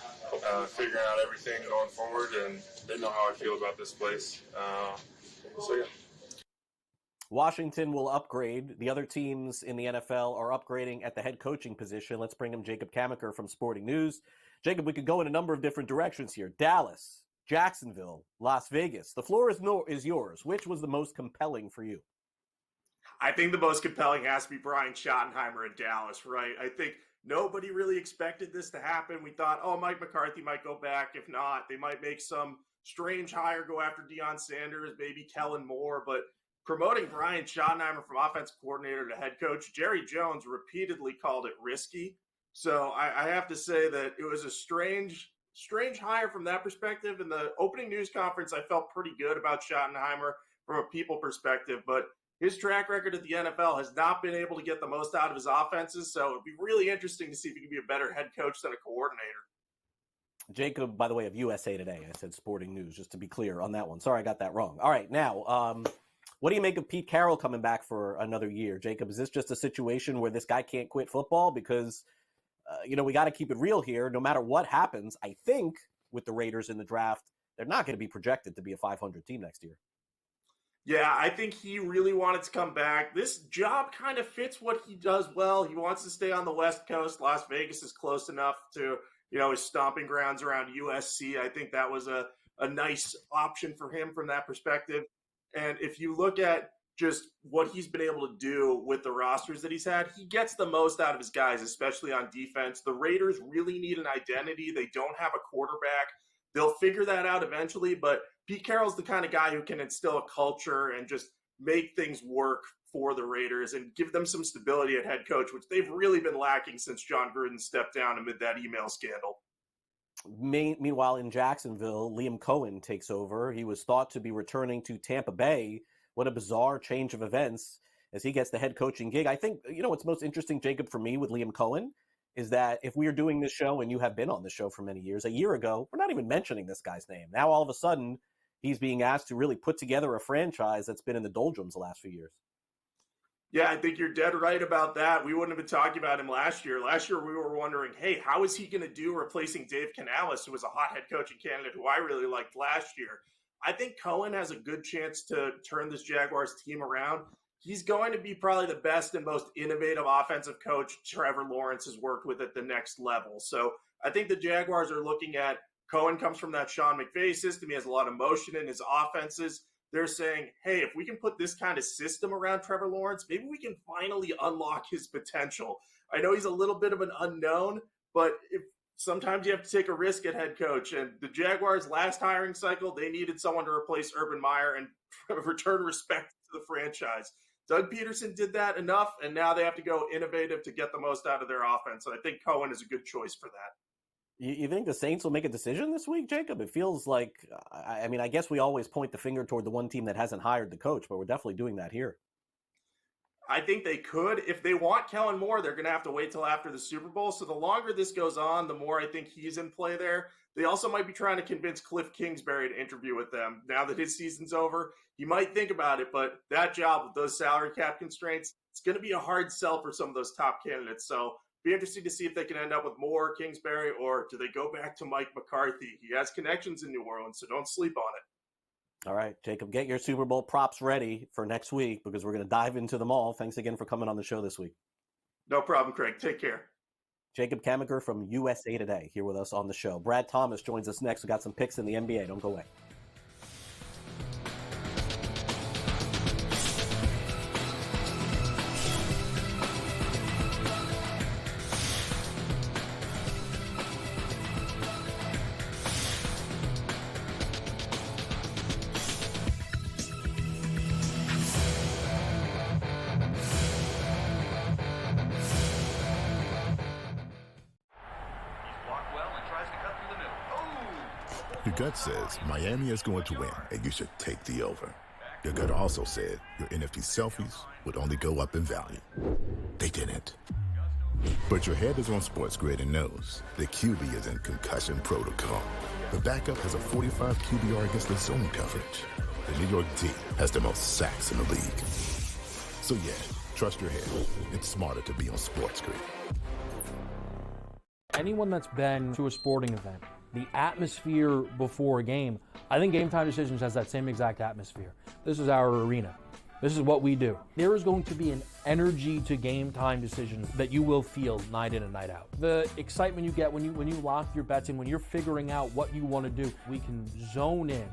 [SPEAKER 10] figuring out everything going forward, and they know how I feel about this place. So yeah.
[SPEAKER 8] Washington will upgrade. The other teams in the NFL are upgrading at the head coaching position. Let's bring him Jacob Camenker from Sporting News. Jacob, we could go in a number of different directions here. Dallas, Jacksonville, Las Vegas. The floor is yours. Which was the most compelling for you?
[SPEAKER 4] I think the most compelling has to be Brian Schottenheimer in Dallas, right? I think nobody really expected this to happen. We thought, Mike McCarthy might go back. If not, they might make some strange hire, go after Deion Sanders, maybe Kellen Moore. But promoting Brian Schottenheimer from offensive coordinator to head coach, Jerry Jones repeatedly called it risky. So I have to say that it was a strange hire from that perspective. In the opening news conference, I felt pretty good about Schottenheimer from a people perspective, but his track record at the NFL has not been able to get the most out of his offenses. So it'd be really interesting to see if he can be a better head coach than a coordinator.
[SPEAKER 8] Jacob, by the way, of USA Today. I said Sporting News, just to be clear on that one. Sorry, I got that wrong. All right, now, what do you make of Pete Carroll coming back for another year? Jacob, is this just a situation where this guy can't quit football? Because, we got to keep it real here. No matter what happens, I think with the Raiders in the draft, they're not going to be projected to be a 500 team next year.
[SPEAKER 4] Yeah, I think he really wanted to come back. This job kind of fits what he does well. He wants to stay on the West Coast. Las Vegas is close enough to, his stomping grounds around USC. I think that was a nice option for him from that perspective. And if you look at just what he's been able to do with the rosters that he's had, he gets the most out of his guys, especially on defense. The Raiders really need an identity. They don't have a quarterback. They'll figure that out eventually, but Pete Carroll's the kind of guy who can instill a culture and just make things work for the Raiders and give them some stability at head coach, which they've really been lacking since John Gruden stepped down amid that email scandal.
[SPEAKER 8] Meanwhile, in Jacksonville, Liam Cohen takes over. He was thought to be returning to Tampa Bay. What a bizarre change of events as he gets the head coaching gig. I think, what's most interesting, Jacob, for me with Liam Cohen is that if we are doing this show, and you have been on this show for many years, a year ago, we're not even mentioning this guy's name. Now, all of a sudden, he's being asked to really put together a franchise that's been in the doldrums the last few years.
[SPEAKER 4] Yeah, I think you're dead right about that. We wouldn't have been talking about him last year. Last year, we were wondering, hey, how is he going to do replacing Dave Canales, who was a hot head coaching candidate who I really liked last year? I think Cohen has a good chance to turn this Jaguars team around. He's going to be probably the best and most innovative offensive coach Trevor Lawrence has worked with at the next level. So I think the Jaguars are looking at Cohen comes from that Sean McVay system. He has a lot of motion in his offenses. They're saying, hey, if we can put this kind of system around Trevor Lawrence, maybe we can finally unlock his potential. I know he's a little bit of an unknown, but sometimes you have to take a risk at head coach. And the Jaguars' last hiring cycle, they needed someone to replace Urban Meyer and return respect to the franchise. Doug Peterson did that enough, and now they have to go innovative to get the most out of their offense. And I think Cohen is a good choice for that.
[SPEAKER 8] You think the Saints will make a decision this week, Jacob? It feels like, I mean, I guess we always point the finger toward the one team that hasn't hired the coach, but we're definitely doing that here.
[SPEAKER 4] I think they could. If they want Kellen Moore, they're going to have to wait till after the Super Bowl. So the longer this goes on, the more I think he's in play there. They also might be trying to convince Cliff Kingsbury to interview with them. Now that his season's over, he might think about it, but that job with those salary cap constraints, it's going to be a hard sell for some of those top candidates. So be interesting to see if they can end up with Moore, Kingsbury, or do they go back to Mike McCarthy? He has connections in New Orleans, so don't sleep on it.
[SPEAKER 8] All right, Jacob, get your Super Bowl props ready for next week because we're going to dive into them all. Thanks again for coming on the show this week.
[SPEAKER 4] No problem, Craig. Take care.
[SPEAKER 8] Jacob Camenker from USA Today here with us on the show. Brad Thomas joins us next. We got some picks in the NBA. Don't go away.
[SPEAKER 16] Your gut says Miami is going to win, and you should take the over. Your gut also said your NFT selfies would only go up in value. They didn't. But your head is on SportsGrid and knows the QB is in concussion protocol. The backup has a 45 QBR against the zone coverage. The New York D has the most sacks in the league. So yeah, trust your head. It's smarter to be on SportsGrid.
[SPEAKER 17] Anyone that's been to a sporting event, the atmosphere before a game, I think Game Time Decisions has that same exact atmosphere. This is our arena. This is what we do. There is going to be an energy to Game Time Decisions that you will feel night in and night out. The excitement you get when you lock your bets in, when you're figuring out what you want to do, we can zone in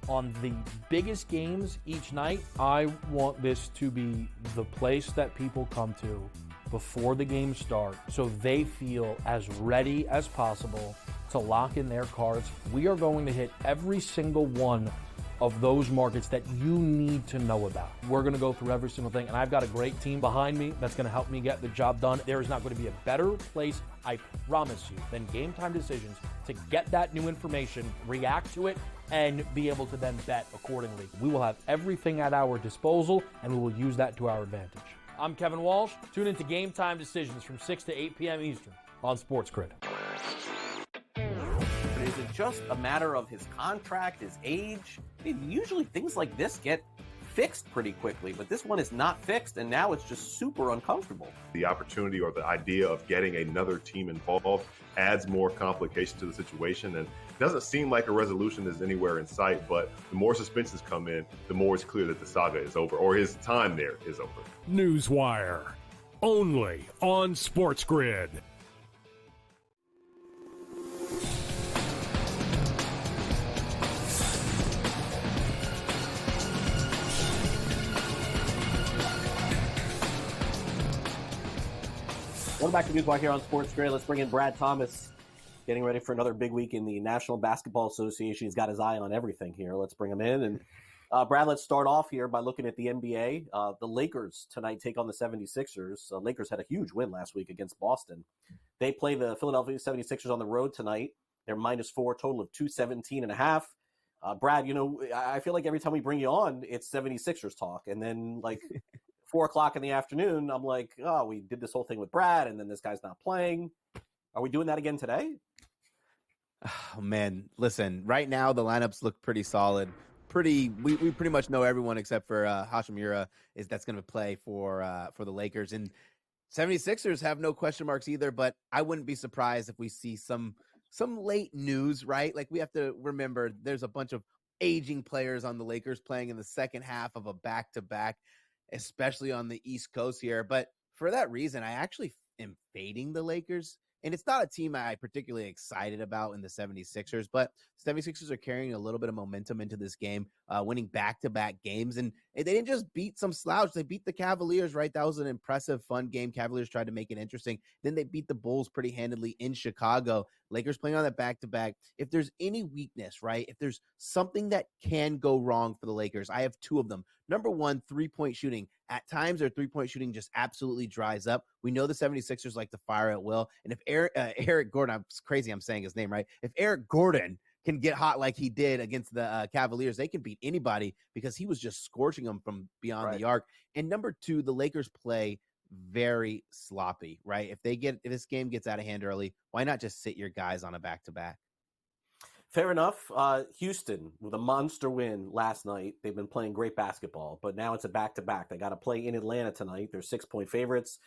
[SPEAKER 17] on the biggest games each night. I want this to be the place that people come to before the games start so they feel as ready as possible to lock in their cards. We are going to hit every single one of those markets that you need to know about. We're going to go through every single thing, and I've got a great team behind me that's going to help me get the job done. There is not going to be a better place, I promise you, than Game Time Decisions to get that new information, react to it, and be able to then bet accordingly. We will have everything at our disposal, and we will use that to our advantage. I'm Kevin Walsh. Tune into Game Time Decisions from 6 to 8 p.m. Eastern on SportsGrid.
[SPEAKER 8] Is it just a matter of his contract, his age? I mean, usually things like this get fixed pretty quickly, but this one is not fixed, and now it's just super uncomfortable.
[SPEAKER 18] The opportunity or the idea of getting another team involved adds more complication to the situation, and it doesn't seem like a resolution is anywhere in sight, but the more suspensions come in, the more it's clear that the saga is over, or his time there is over.
[SPEAKER 3] NewsWire, only on SportsGrid.
[SPEAKER 8] Welcome back to NewsWire here on SportsGrid. Let's bring in Brad Thomas, getting ready for another big week in the National Basketball Association. He's got his eye on everything here. Let's bring him in. And Brad, let's start off here by looking at the NBA. The Lakers tonight take on the 76ers. Lakers had a huge win last week against Boston. They play the Philadelphia 76ers on the road tonight. They're -4, total of 217.5. Brad, you know, I feel like every time we bring you on, it's 76ers talk. And then, like, 4 o'clock in the afternoon, I'm like, oh, we did this whole thing with Brad, and then this guy's not playing. Are we doing that again today?
[SPEAKER 6] Oh, man, listen, right now the lineups look pretty solid. pretty much know everyone except for Hashimura that's going to play for the Lakers. And 76ers have no question marks either, but I wouldn't be surprised if we see some late news, right? Like, we have to remember there's a bunch of aging players on the Lakers playing in the second half of a back-to-back, especially on the East Coast here. But for that reason, I actually am fading the Lakers. And it's not a team I'm particularly excited about in the 76ers, but 76ers are carrying a little bit of momentum into this game, winning back-to-back games. And they didn't just beat some slouch. They beat the Cavaliers, right? That was an impressive, fun game. Cavaliers tried to make it interesting. Then they beat the Bulls pretty handedly in Chicago. Lakers playing on that back-to-back. If there's any weakness, right, if there's something that can go wrong for the Lakers, I have two of them. Number one, three-point shooting. At times, their three-point shooting just absolutely dries up. We know the 76ers like to fire at will. And if Eric Gordon, it's crazy I'm saying his name right, if Eric Gordon can get hot like he did against the Cavaliers, they can beat anybody because he was just scorching them from beyond the arc. And number two, the Lakers play very sloppy, right? If this game gets out of hand early, why not just sit your guys on a back-to-back?
[SPEAKER 8] Fair enough. Houston with a monster win last night. They've been playing great basketball, but now it's a back-to-back. They got to play in Atlanta tonight. They're 6-point favorites.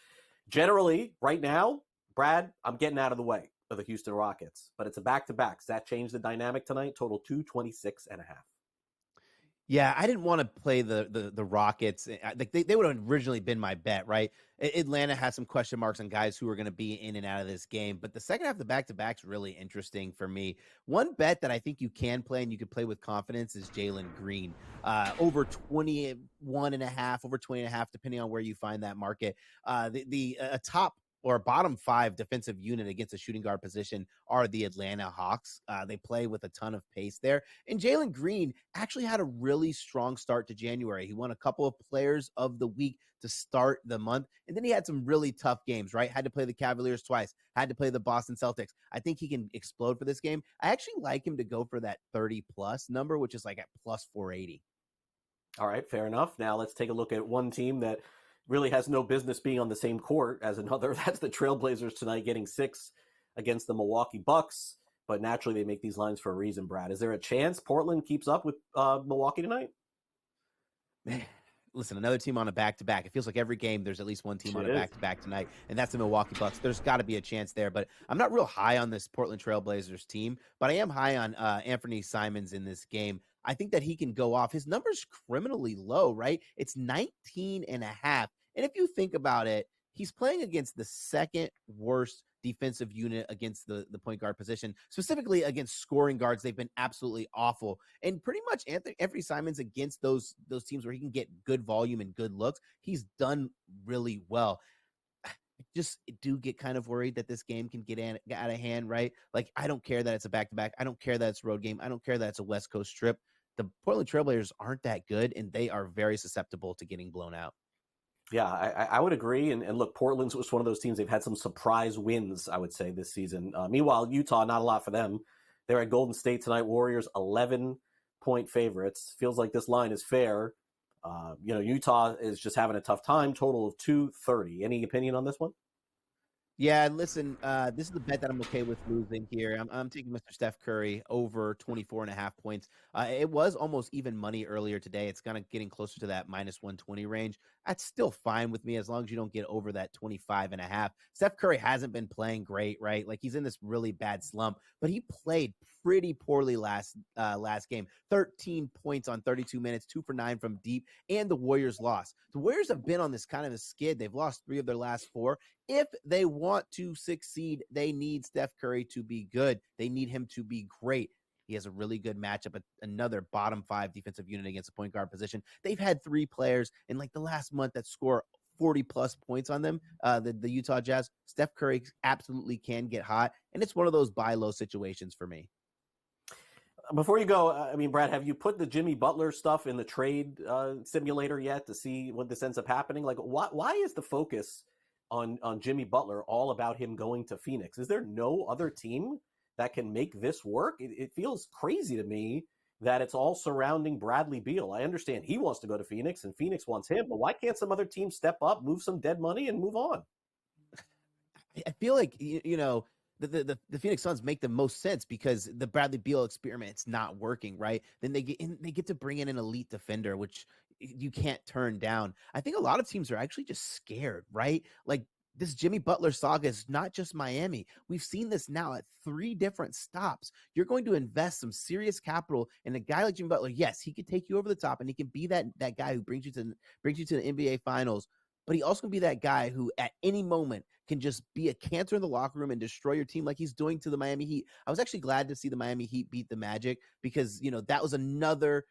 [SPEAKER 8] Generally, right now, Brad, I'm getting out of the way of the Houston Rockets, but it's a back-to-back. Does that change the dynamic tonight? Total 226.5.
[SPEAKER 6] Yeah, I didn't want to play the Rockets. They would have originally been my bet, right? Atlanta has some question marks on guys who are going to be in and out of this game, but the second half of the back-to-back is really interesting for me. One bet that I think you can play and you can play with confidence is Jalen Green. Over 21.5, over 20.5, depending on where you find that market. A top or bottom five defensive unit against a shooting guard position are the Atlanta Hawks. They play with a ton of pace there. And Jalen Green actually had a really strong start to January. He won a couple of players of the week to start the month. And then he had some really tough games, right? Had to play the Cavaliers twice, had to play the Boston Celtics. I think he can explode for this game. I actually like him to go for that 30-plus number, which is like at plus 480.
[SPEAKER 8] All right, fair enough. Now let's take a look at one team that really has no business being on the same court as another. That's the Trailblazers tonight, getting 6 against the Milwaukee Bucks. But naturally, they make these lines for a reason, Brad. Is there a chance Portland keeps up with Milwaukee tonight?
[SPEAKER 6] Man, listen, another team on a back-to-back. It feels like every game there's at least one team on a back-to-back tonight, and that's the Milwaukee Bucks. There's got to be a chance there, but I'm not real high on this Portland Trailblazers team, but I am high on Anthony Simons in this game. I think that he can go off. His number's criminally low, right? It's 19.5. And if you think about it, he's playing against the second worst defensive unit against the point guard position, specifically against scoring guards. They've been absolutely awful. And pretty much Anthony Simons against those teams where he can get good volume and good looks, he's done really well. I just do get kind of worried that this game can get out of hand, right? Like, I don't care that it's a back-to-back. I don't care that it's a road game. I don't care that it's a West Coast trip. The Portland Trailblazers aren't that good, and they are very susceptible to getting blown out.
[SPEAKER 8] Yeah, I would agree. And look, Portland's was one of those teams. They've had some surprise wins, I would say, this season. Meanwhile, Utah, not a lot for them. They're at Golden State tonight. Warriors, 11-point favorites. Feels like this line is fair. Utah is just having a tough time. Total of 230. Any opinion on this one?
[SPEAKER 6] Yeah, listen, this is the bet that I'm okay with losing here. I'm taking Mr. Steph Curry over 24.5 points. It was almost even money earlier today. It's kind of getting closer to that minus 120 range. That's still fine with me as long as you don't get over that 25.5. Steph Curry hasn't been playing great, right? Like, he's in this really bad slump, but he played pretty poorly last game. 13 points on 32 minutes, 2 for 9 from deep, and the Warriors lost. The Warriors have been on this kind of a skid. They've lost 3 of their last 4. If they want to succeed, they need Steph Curry to be good. They need him to be great. He has a really good matchup, another bottom 5 defensive unit against the point guard position. They've had 3 players in like the last month that score 40-plus points on them, the Utah Jazz. Steph Curry absolutely can get hot, and it's one of those buy low situations for me.
[SPEAKER 8] Before you go, Brad, have you put the Jimmy Butler stuff in the trade simulator yet to see when this ends up happening? Like, why is the focus on Jimmy Butler all about him going to Phoenix? Is there no other team that can make this work? It feels crazy to me that it's all surrounding Bradley Beal. I understand he wants to go to Phoenix and Phoenix wants him, but why can't some other team step up, move some dead money, and move on?
[SPEAKER 6] I feel like, the Phoenix Suns make the most sense because the Bradley Beal experiment's not working, right? Then they get to bring in an elite defender, which you can't turn down. I think a lot of teams are actually just scared, right? Like this Jimmy Butler saga is not just Miami. We've seen this now at 3 different stops. You're going to invest some serious capital in a guy like Jimmy Butler. Yes, he could take you over the top and he can be that guy who brings you to the NBA Finals. But he also can be that guy who at any moment can just be a cancer in the locker room and destroy your team like he's doing to the Miami Heat. I was actually glad to see the Miami Heat beat the Magic because, that was another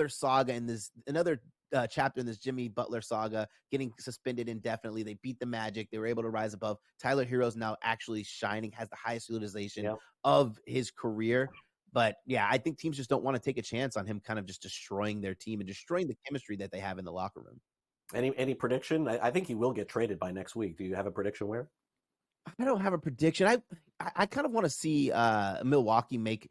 [SPEAKER 6] saga in this, another chapter in this Jimmy Butler saga, getting suspended indefinitely. They beat the Magic. They were able to rise above. Tyler Hero's now actually shining, has the highest utilization of his career. But yeah, I think teams just don't want to take a chance on him kind of just destroying their team and destroying the chemistry that they have in the locker room.
[SPEAKER 8] Any prediction? I think he will get traded by next week. Do you have a prediction where?
[SPEAKER 6] I don't have a prediction. I kind of want to see Milwaukee make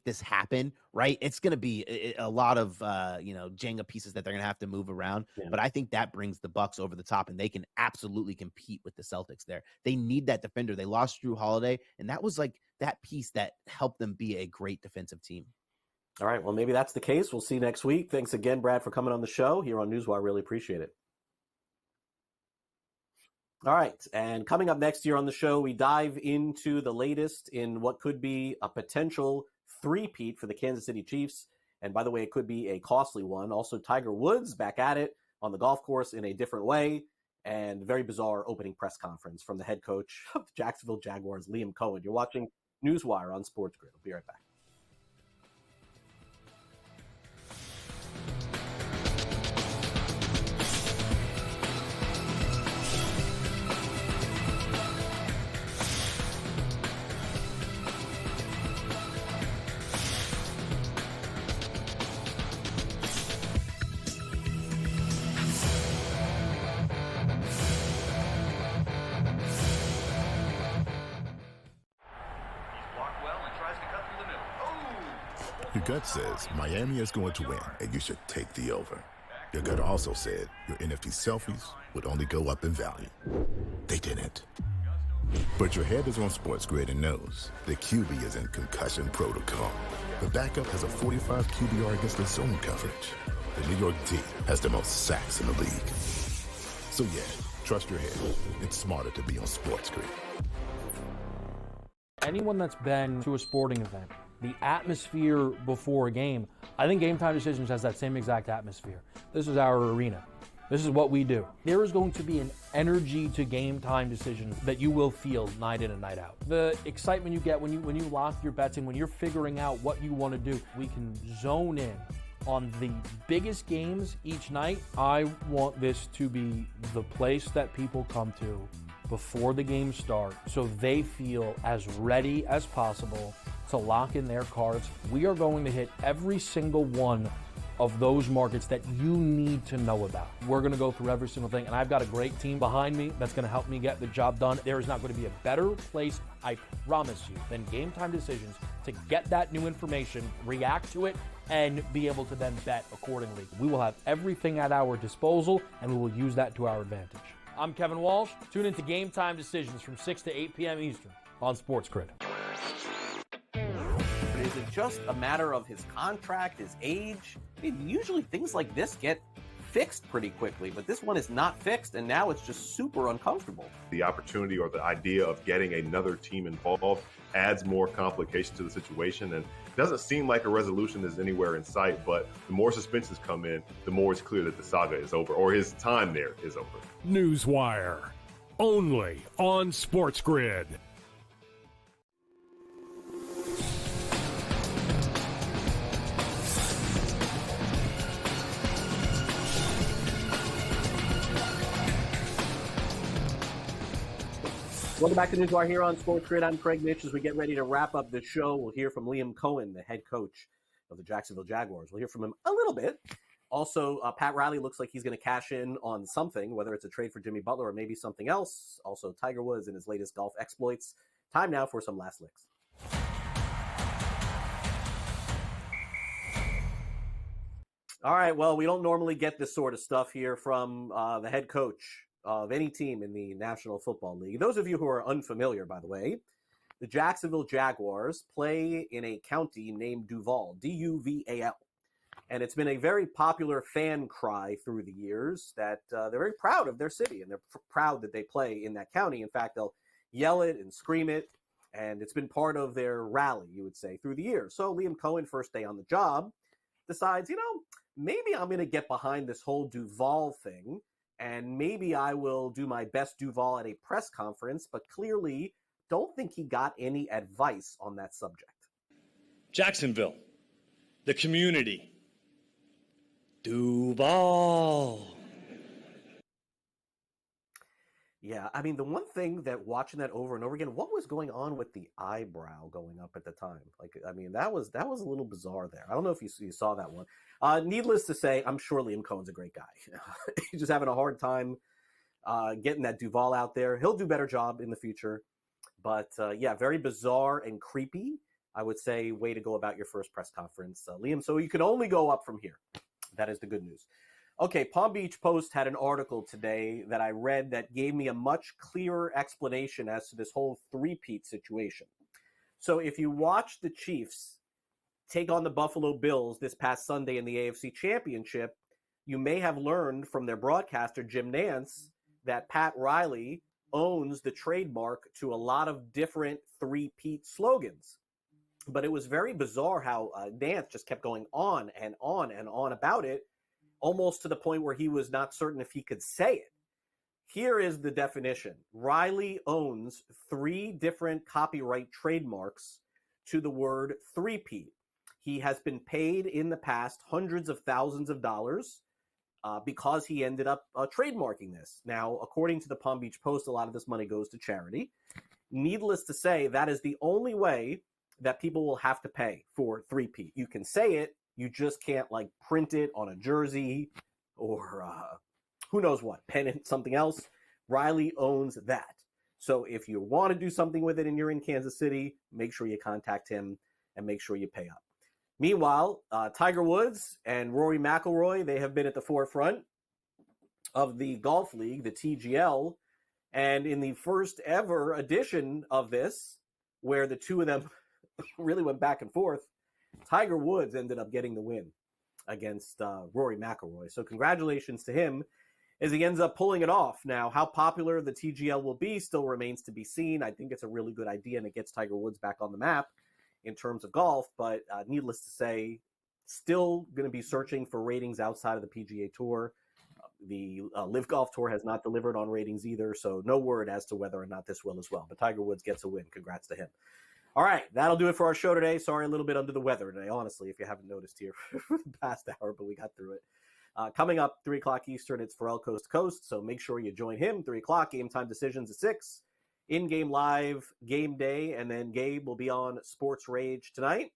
[SPEAKER 6] this happen, right? It's going to be a lot of Jenga pieces that they're going to have to move around, but I think that brings the Bucks over the top, and they can absolutely compete with the Celtics there. They need that defender. They lost Drew Holiday, and that was like that piece that helped them be a great defensive team.
[SPEAKER 8] All right, well, maybe that's the case. We'll see next week. Thanks again, Brad, for coming on the show here on NewsWire. Really appreciate it. All right, and coming up next year on the show, we dive into the latest in what could be a potential three-peat for the Kansas City Chiefs. And by the way, it could be a costly one. Also, Tiger Woods back at it on the golf course in a different way. And very bizarre opening press conference from the head coach of the Jacksonville Jaguars, Liam Cohen. You're watching NewsWire on SportsGrid. We'll be right back.
[SPEAKER 16] Your gut says Miami is going to win, and you should take the over. Your gut also said your NFT selfies would only go up in value. They didn't. But your head is on SportsGrid and knows the QB is in concussion protocol. The backup has a 45 QBR against the zone coverage. The New York D has the most sacks in the league. So yeah, trust your head. It's smarter to be on SportsGrid.
[SPEAKER 17] Anyone that's been to a sporting event, the atmosphere before a game, I think Game Time Decisions has that same exact atmosphere. This is our arena. This is what we do. There is going to be an energy to Game Time Decisions that you will feel night in and night out. The excitement you get when you lock your bets in, when you're figuring out what you want to do, we can zone in on the biggest games each night. I want this to be the place that people come to before the games start so they feel as ready as possible to lock in their cards. We are going to hit every single one of those markets that you need to know about. We're going to go through every single thing, and I've got a great team behind me that's going to help me get the job done. There is not going to be a better place, I promise you, than Game Time Decisions to get that new information, react to it, and be able to then bet accordingly. We will have everything at our disposal, and we will use that to our advantage. I'm Kevin Walsh. Tune into Game Time Decisions from 6 to 8 p.m. Eastern on SportsGrid.
[SPEAKER 8] Is it just a matter of his contract, his age? Usually things like this get fixed pretty quickly, but this one is not fixed, and now it's just super uncomfortable.
[SPEAKER 18] The opportunity or the idea of getting another team involved adds more complication to the situation, and it doesn't seem like a resolution is anywhere in sight, but the more suspensions come in, the more it's clear that the saga is over, or his time there is over.
[SPEAKER 3] NewsWire, only on SportsGrid.
[SPEAKER 8] Welcome back to NewsWire here on SportsGrid. I'm Craig Mitch. As we get ready to wrap up the show, we'll hear from Liam Cohen, the head coach of the Jacksonville Jaguars. We'll hear from him a little bit. Also, Pat Riley looks like he's going to cash in on something, whether it's a trade for Jimmy Butler or maybe something else. Also, Tiger Woods and his latest golf exploits. Time now for some last licks. All right, well, we don't normally get this sort of stuff here from the head coach of any team in the National Football League. Those of you who are unfamiliar, by the way, the Jacksonville Jaguars play in a county named Duval, D-U-V-A-L. And it's been a very popular fan cry through the years that they're very proud of their city, and they're proud that they play in that county. In fact, they'll yell it and scream it, and it's been part of their rally, you would say, through the years. So Liam Cohen, first day on the job, decides, maybe I'm going to get behind this whole Duval thing, and maybe I will do my best Duval at a press conference, but clearly don't think he got any advice on that subject.
[SPEAKER 7] Jacksonville, the community, Duval.
[SPEAKER 8] Yeah, I mean, the one thing that watching that over and over again, what was going on with the eyebrow going up at the time? That was a little bizarre there. I don't know if you saw that one. Needless to say, I'm sure Liam Cohen's a great guy. He's just having a hard time getting that Duval out there. He'll do a better job in the future. But, yeah, very bizarre and creepy, I would say, way to go about your first press conference, Liam. So you can only go up from here. That is the good news. Okay, Palm Beach Post had an article today that I read that gave me a much clearer explanation as to this whole three-peat situation. So if you watch the Chiefs take on the Buffalo Bills this past Sunday in the AFC Championship, you may have learned from their broadcaster, Jim Nantz, that Pat Riley owns the trademark to a lot of different three-peat slogans. But it was very bizarre how Nantz just kept going on and on and on about it, almost to the point where he was not certain if he could say it. Here is the definition. Riley owns 3 different copyright trademarks to the word three-peat. He has been paid in the past hundreds of thousands of dollars because he ended up trademarking this. Now, according to the Palm Beach Post, a lot of this money goes to charity. Needless to say, that is the only way that people will have to pay for three-peat. You can say it, you just can't print it on a jersey or who knows what, pennant, something else. Riley owns that. So if you want to do something with it and you're in Kansas City, make sure you contact him and make sure you pay up. Meanwhile, Tiger Woods and Rory McIlroy, they have been at the forefront of the golf league, the TGL. And in the first ever edition of this, where the two of them really went back and forth, Tiger Woods ended up getting the win against Rory McIlroy. So congratulations to him as he ends up pulling it off. Now, how popular the TGL will be still remains to be seen. I think it's a really good idea, and it gets Tiger Woods back on the map in terms of golf. But needless to say, still going to be searching for ratings outside of the PGA Tour. The Live Golf Tour has not delivered on ratings either, so no word as to whether or not this will as well. But Tiger Woods gets a win. Congrats to him. All right, that'll do it for our show today. Sorry, a little bit under the weather today, honestly, if you haven't noticed here for the past hour, but we got through it. Coming up, 3 o'clock Eastern, it's Pharrell Coast to Coast, so make sure you join him. 3 o'clock, Game Time Decisions at 6. In-game live, game day, and then Gabe will be on Sports Rage tonight.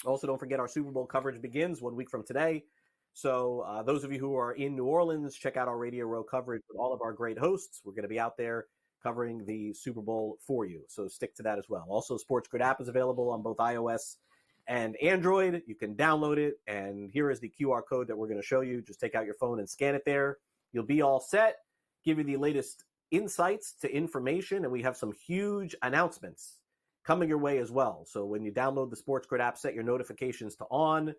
[SPEAKER 8] Also, don't forget our Super Bowl coverage begins 1 week from today. So those of you who are in New Orleans, check out our Radio Row coverage with all of our great hosts. We're going to be out there covering the Super Bowl for you. So stick to that as well. Also, SportsGrid app is available on both iOS and Android. You can download it. And here is the QR code that we're going to show you. Just take out your phone and scan it there. You'll be all set. Give you the latest insights to information. And we have some huge announcements coming your way as well. So when you download the SportsGrid app, set your notifications to on,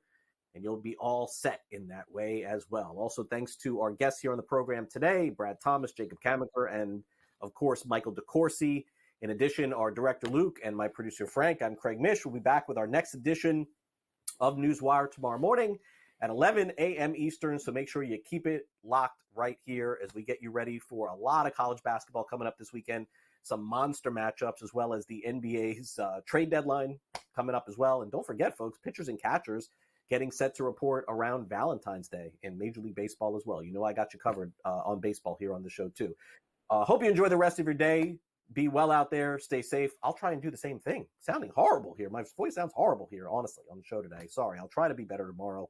[SPEAKER 8] and you'll be all set in that way as well. Also, thanks to our guests here on the program today, Brad Thomas, Jacob Camenker, and of course, Michael DeCourcy. In addition, our director, Luke, and my producer, Frank, I'm Craig Mish. We'll be back with our next edition of NewsWire tomorrow morning at 11 a.m. Eastern. So make sure you keep it locked right here as we get you ready for a lot of college basketball coming up this weekend, some monster matchups, as well as the NBA's trade deadline coming up as well. And don't forget, folks, pitchers and catchers getting set to report around Valentine's Day in Major League Baseball as well. You know I got you covered on baseball here on the show, too. Hope you enjoy the rest of your day. Be well out there. Stay safe. I'll try and do the same thing. Sounding horrible here. My voice sounds horrible here, honestly, on the show today. Sorry. I'll try to be better tomorrow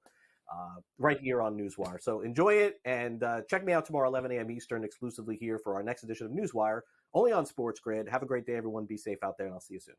[SPEAKER 8] right here on NewsWire. So enjoy it, and check me out tomorrow, 11 a.m. Eastern, exclusively here for our next edition of NewsWire, only on SportsGrid. Have a great day, everyone. Be safe out there, and I'll see you soon.